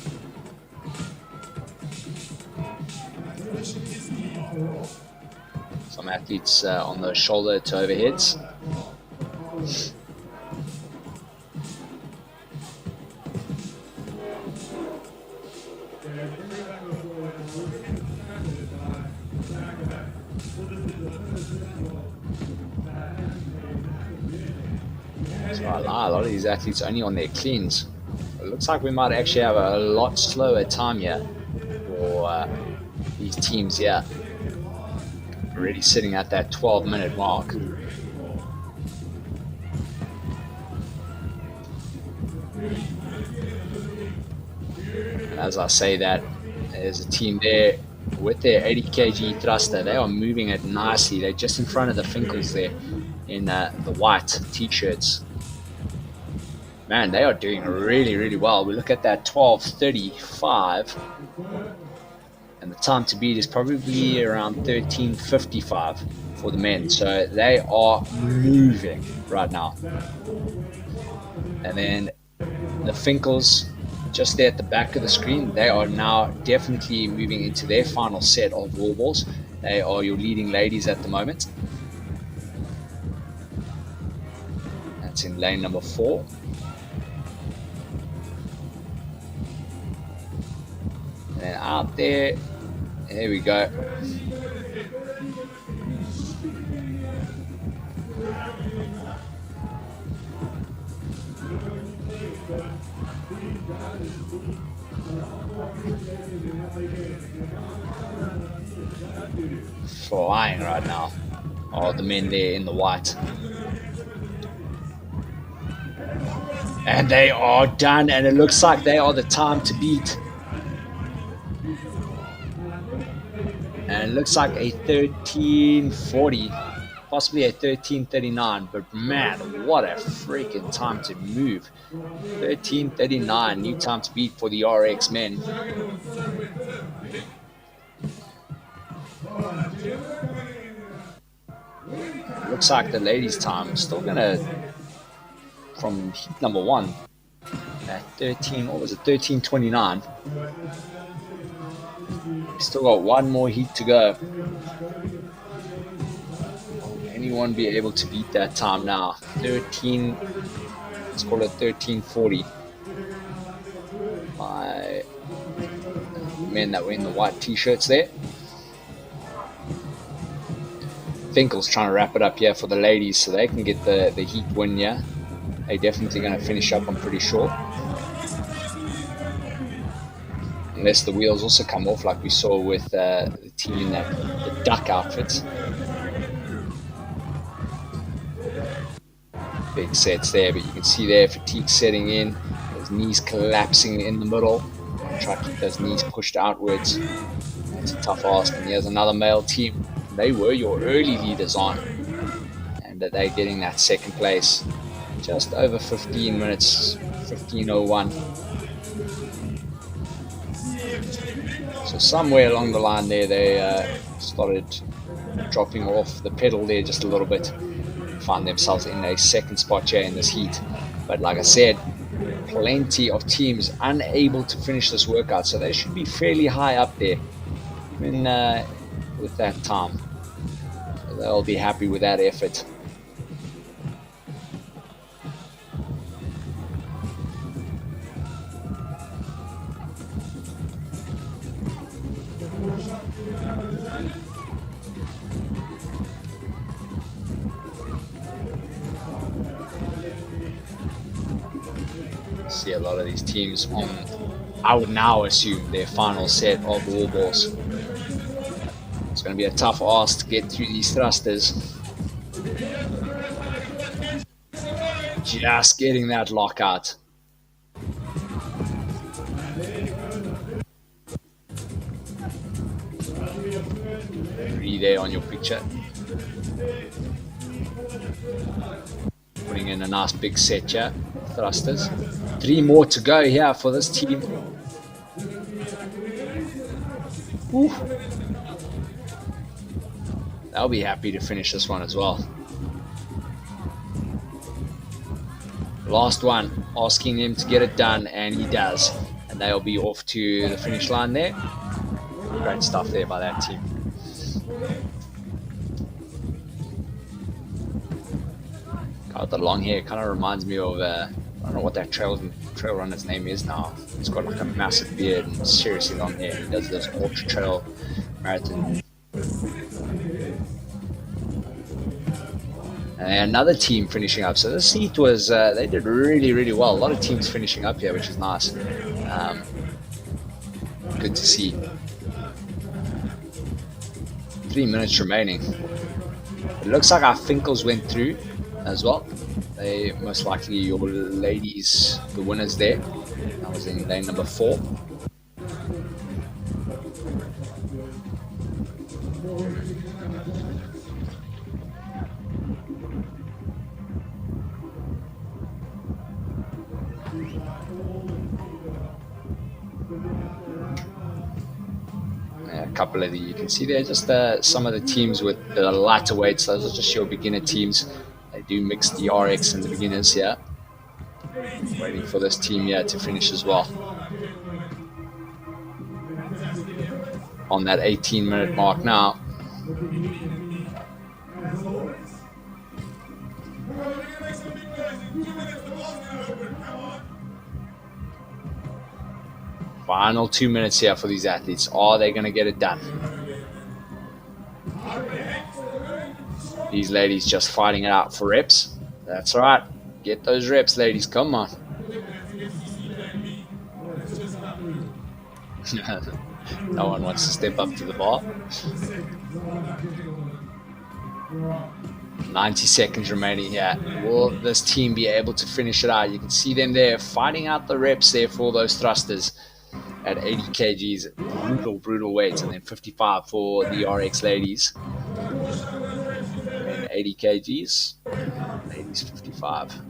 Some athletes on those shoulder to overheads. A lot of these athletes are only on their cleans. It looks like we might actually have a lot slower time here for these teams here. Already sitting at that 12-minute mark. And as I say that, there's a team there with their 80 kg thruster. They are moving it nicely. They're just in front of the Finkles there in the white t-shirts. Man, they are doing really, really well. We look at that 12:35, and the time to beat is probably around 13:55 for the men. So they are moving right now. And then the Finkles, just there at the back of the screen, they are now definitely moving into their final set of wall balls. They are your leading ladies at the moment. That's in lane number 4. And out there we go. Flying right now. Oh, the men there in the white. And they are done, and it looks like they are the time to beat. And it looks like a 13:40, possibly a 13:39, but man, what a freaking time to move. 13:39, new time to beat for the RX men. Looks like the ladies' time is still gonna, from heat number 1, at 13:29. Still got one more heat to go. Anyone be able to beat that time now? 13, let's call it 13:40. By men that were in the white t-shirts there. Finkel's trying to wrap it up here for the ladies so they can get the heat win here. They're definitely going to finish up, I'm pretty sure. Unless the wheels also come off like we saw with the team in the duck outfits. Big sets there, but you can see there fatigue setting in, those knees collapsing in the middle. Try to keep those knees pushed outwards. It's a tough ask. And here's another male team. They were your early leaders on, and they're getting that second place. Just over 15 minutes, 15:01. So somewhere along the line there, they started dropping off the pedal there just a little bit. Find themselves in a second spot here in this heat. But like I said, plenty of teams unable to finish this workout, so they should be fairly high up there, even with that time. So they'll be happy with that effort. See a lot of these teams on, I would now assume, their final set of wall balls. It's going to be a tough ask to get through these thrusters. Just getting that lockout. 3 there on your picture. Putting in a nice big set here. Thrusters. 3 more to go here for this team. Ooh. They'll be happy to finish this one as well. Last one, asking him to get it done, and he does. And they'll be off to the finish line there. Great stuff there by that team. Guy with the long hair kind of reminds me of, I don't know what that trail runner's name is now. He's got like a massive beard and seriously long hair. He does those ultra trail marathon. And another team finishing up. So this heat was, they did really, really well. A lot of teams finishing up here, which is nice. Good to see. 3 minutes remaining. It looks like our Finkles went through as well. They most likely your ladies, the winners there. That was in lane number 4. A couple of the, you can see there just some of the teams with the lighter weights. Those are just your beginner teams. They do mix the RX and the beginners here. Waiting for this team here to finish as well. On that 18-minute mark now. Final 2 minutes here for these athletes. Are they going to get it done? These ladies just fighting it out for reps. That's right. Get those reps, ladies. Come on. No one wants to step up to the bar. 90 seconds remaining here. Will this team be able to finish it out? You can see them there fighting out the reps there for those thrusters at 80 kgs. Brutal weights. And then 55 for the RX ladies. And 80 kgs. Ladies 55.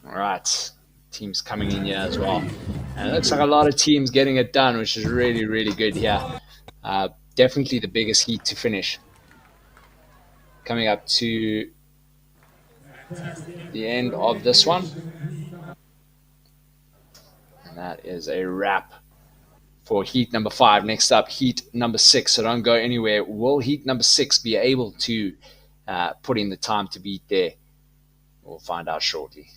All right, teams coming in here as well. And it looks like a lot of teams getting it done, which is really, really good here. Definitely the biggest heat to finish. Coming up to the end of this one. And that is a wrap for heat number 5. Next up, heat number 6. So don't go anywhere. Will heat number 6 be able to put in the time to beat there? We'll find out shortly.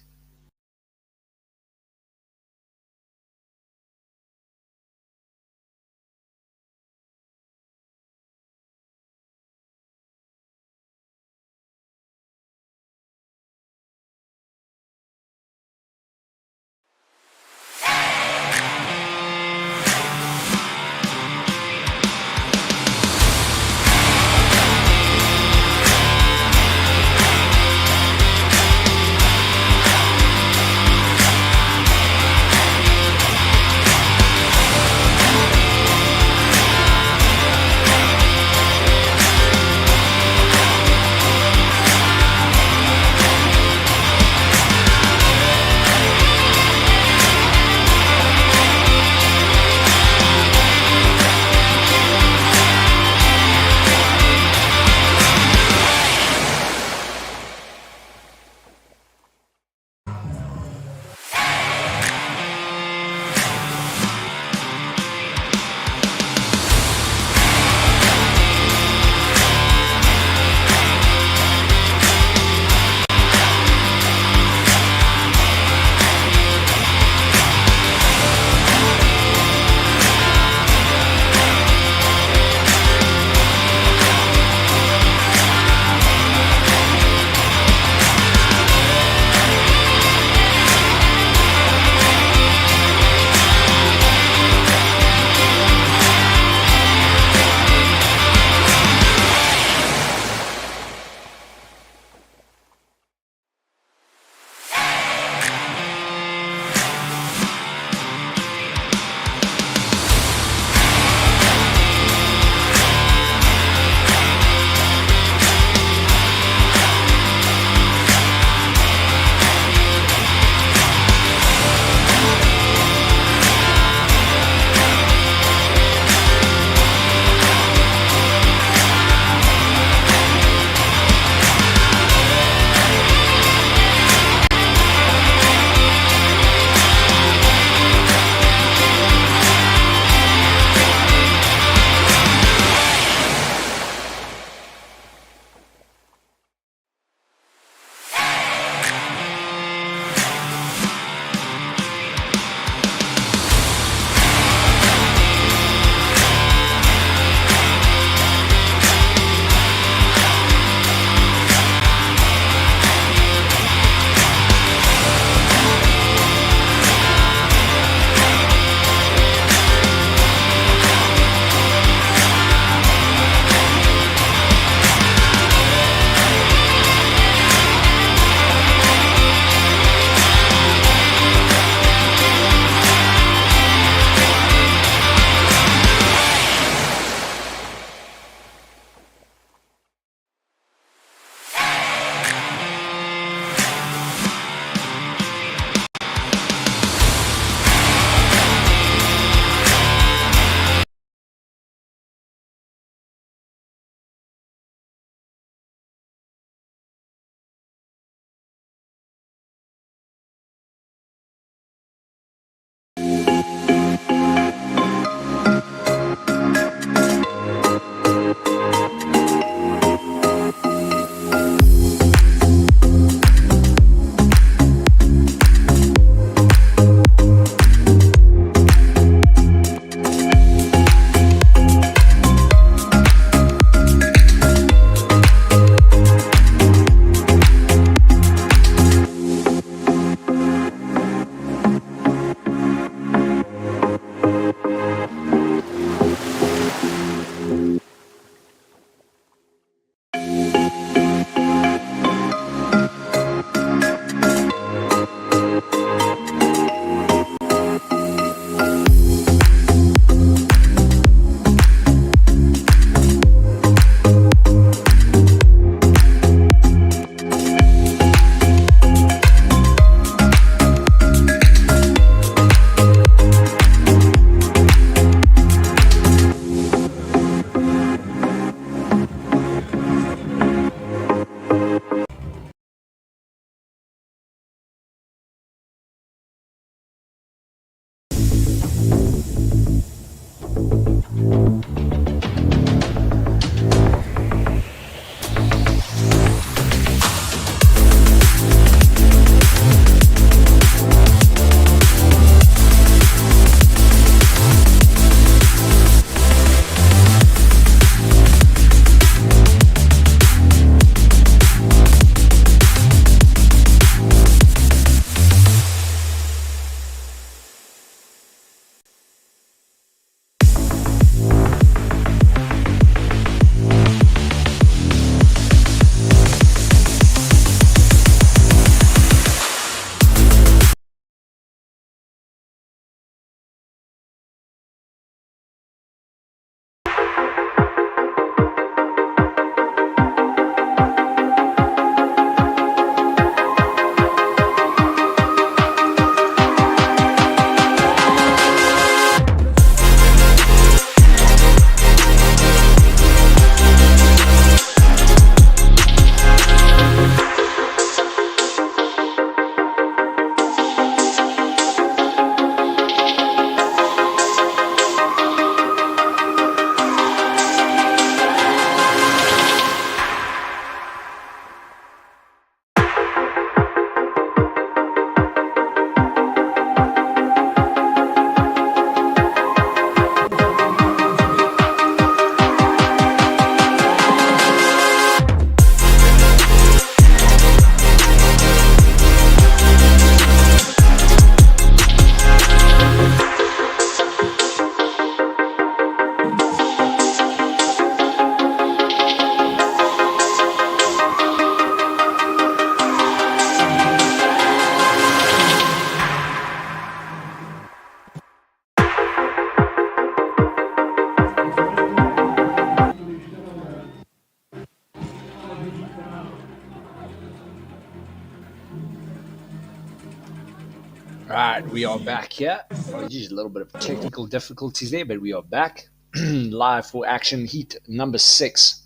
All right, we are back here. Apologies, a little bit of technical difficulties there, but we are back live for action heat number 6.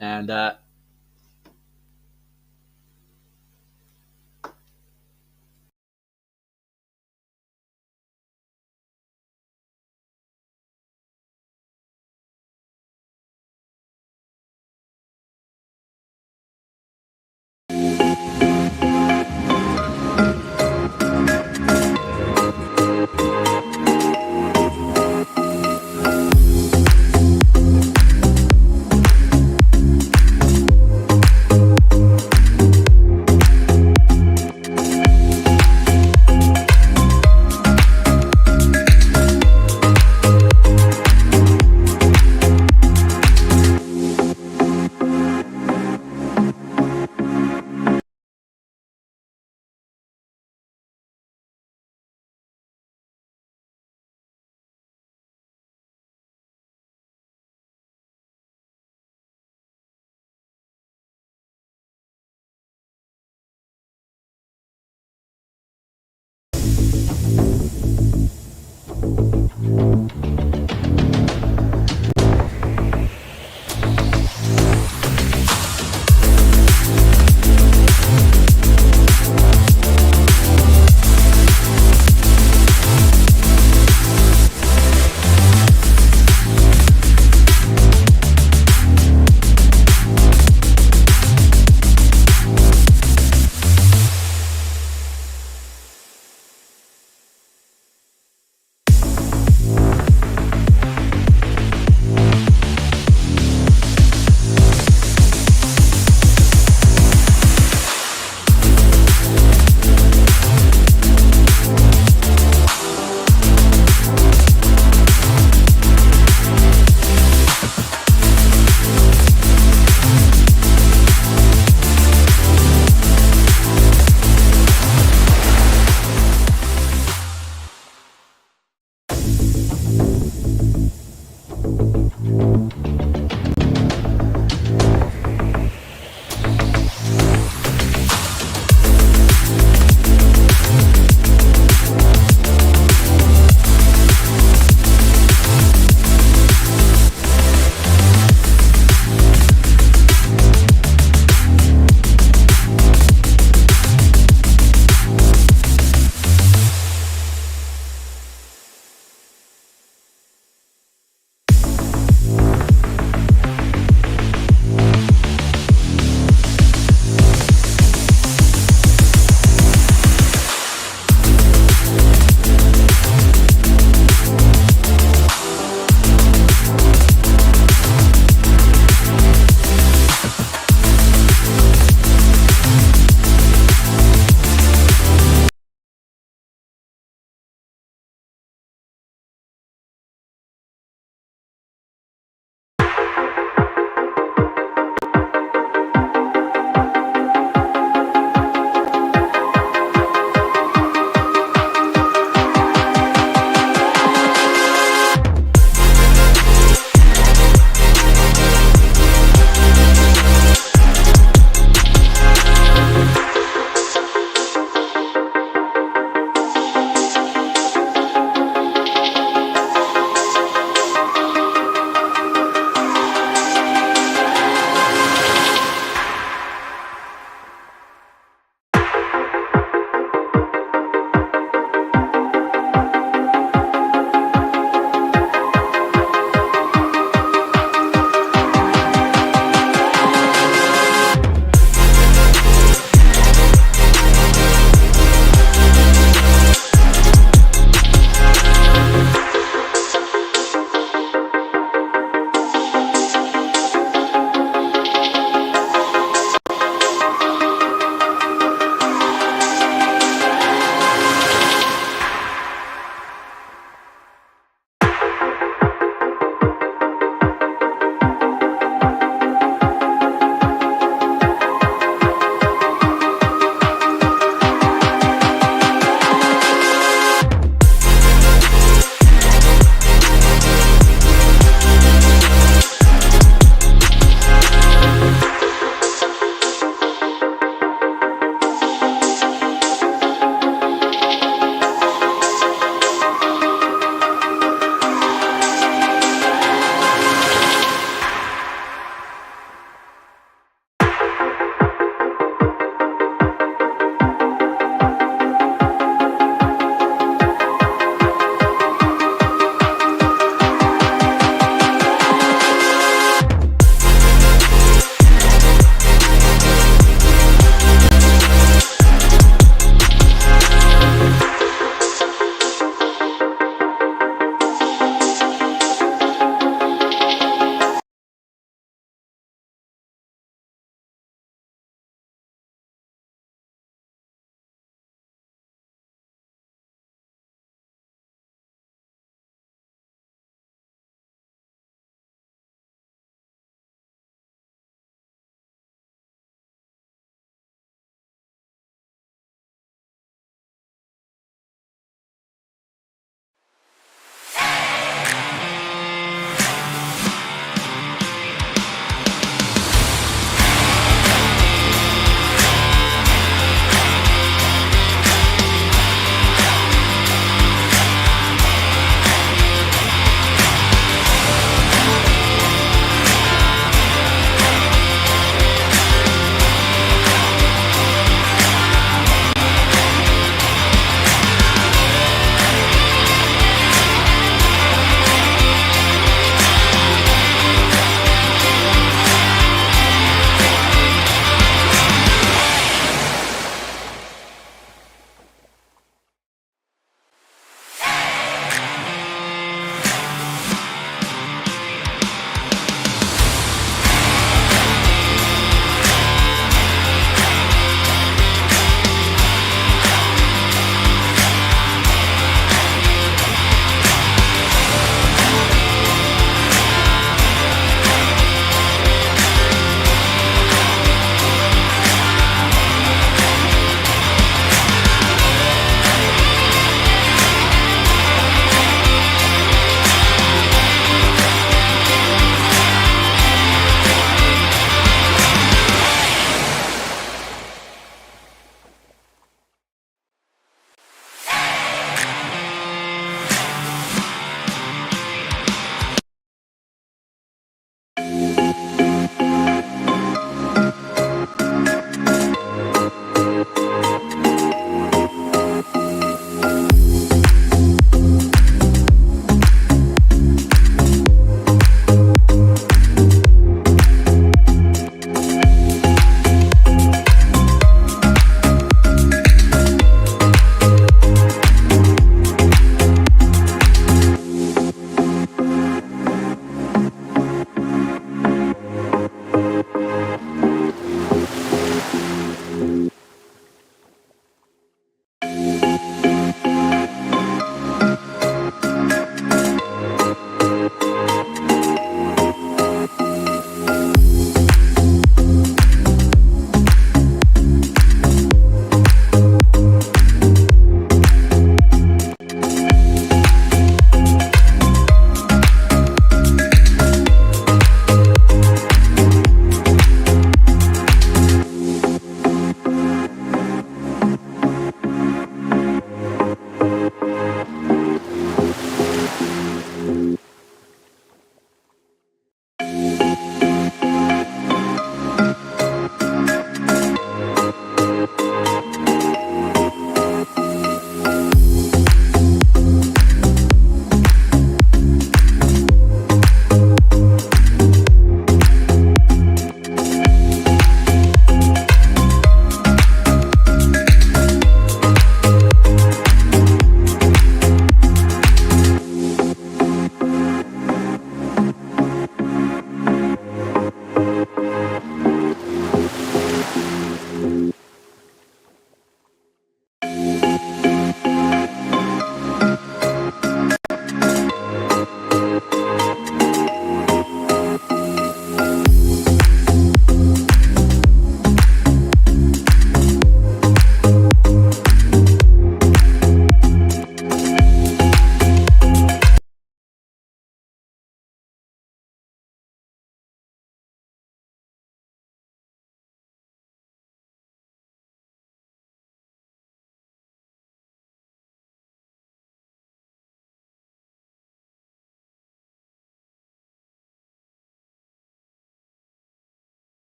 And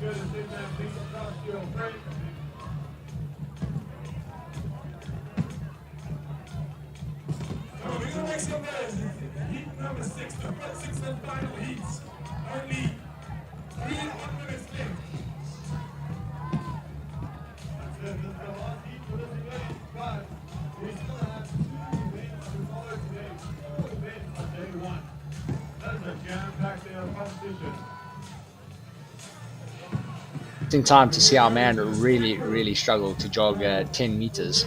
good to sit there and think across your friend. So we're gonna make some noise. Heat number 6, the first 6 and final heats. Only 3 minutes left. This is the last heat for this event, but we still have 2 events to follow today. 2 events on day 1. That's a jam-packed day of competition. Interesting time to see our man really struggle to jog 10 meters.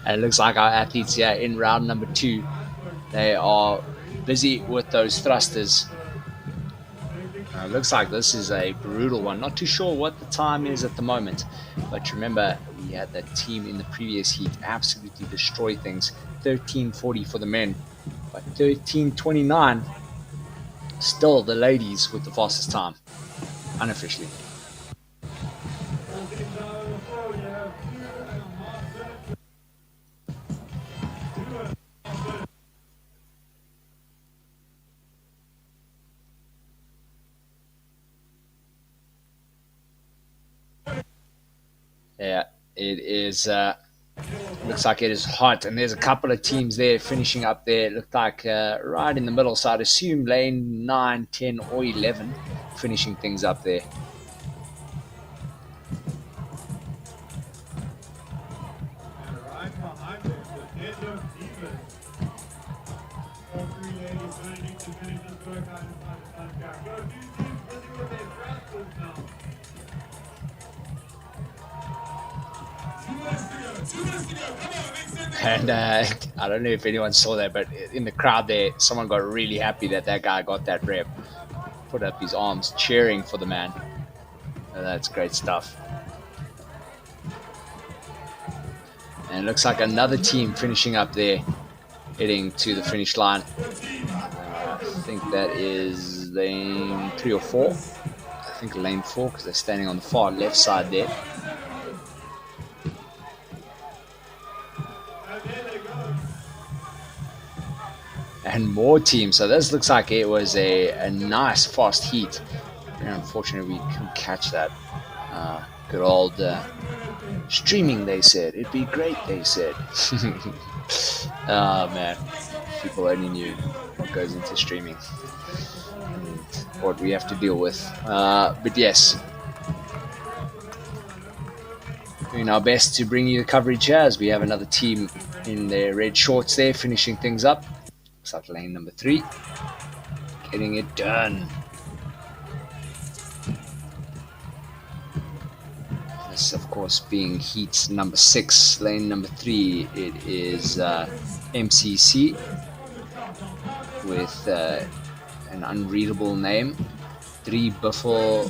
And it looks like our athletes here in round number 2, they are busy with those thrusters. It looks like this is a brutal one. Not too sure what the time is at the moment, but remember we had that team in the previous heat absolutely destroy things. 13:40 for the men, but 13:29 still the ladies with the fastest time, unofficially. Yeah, it is. Looks like it is hot, and there's a couple of teams there finishing up there. It looked like right in the middle, so I'd assume lane 9, 10, or 11 finishing things up there. And right behind it, the edge of even. All 3 ladies managing to finish this workout inside the sun gap. Got a few teams busy with their thrusters now. 2 minutes to go. 2 minutes to go. Come on, extend it. And I don't know if anyone saw that, but in the crowd there, someone got really happy that guy got that rep. Put up his arms, cheering for the man. That's great stuff. And it looks like another team finishing up there, heading to the finish line. I think that is lane 3 or 4. I think lane 4, because they're standing on the far left side there. And more teams. So this looks like it was a nice fast heat. Very unfortunate we couldn't catch that. Good old streaming, they said. It'd be great, they said. Oh man, people only knew what goes into streaming and what we have to deal with. But yes, doing our best to bring you the coverage here as we have another team in their red shorts there finishing things up. Looks like lane number 3, getting it done. This, of course, being heat number 6, lane number 3. It is MCC with an unreadable name. 3 Buffel.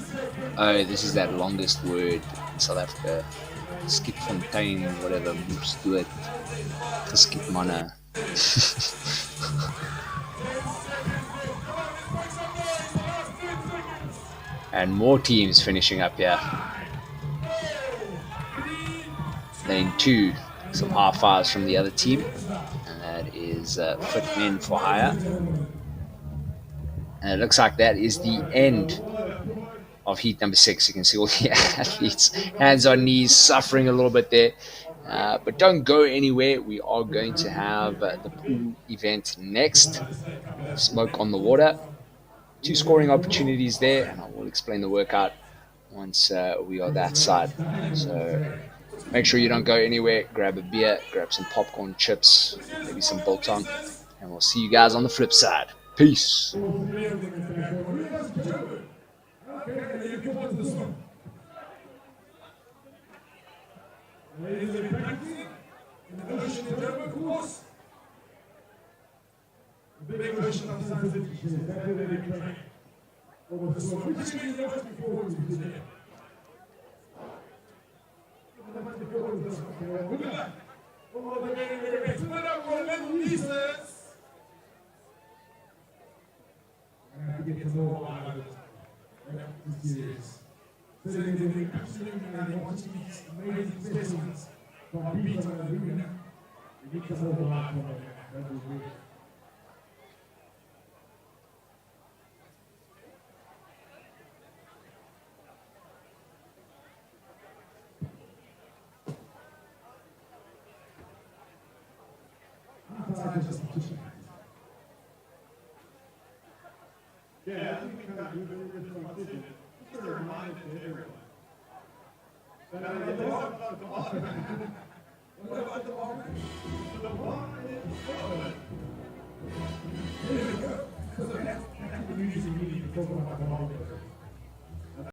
Oh, this is that longest word in South Africa. Skipfontein, whatever. Moves do it. Skip mana. And more teams finishing up here. Lane 2, some half fives from the other team, and that is Fit Men for Hire. And it looks like that is the end of heat number 6. You can see all the athletes hands on knees, suffering a little bit there. But don't go anywhere. We are going to have the pool event next. Smoke on the water. 2 scoring opportunities there, and I will explain the workout once we are that side. So make sure you don't go anywhere. Grab a beer, grab some popcorn, chips, maybe some biltong, and we'll see you guys on the flip side. Peace. Ladies and practicing in the ocean German course. The big ocean of San City. That's where they train. Over the swim. Which is the most important to do. Good luck. Oh, the very best. Put up for little pieces. I have to get to know about it. This is sitting in the absolutely and watching these amazing specimens from people in the arena. We need to know about it. That was great. competition, just a reminder to everyone. What about the bar? What about the bar? The bar is open. There we go. That's the music you need to talk about the bar.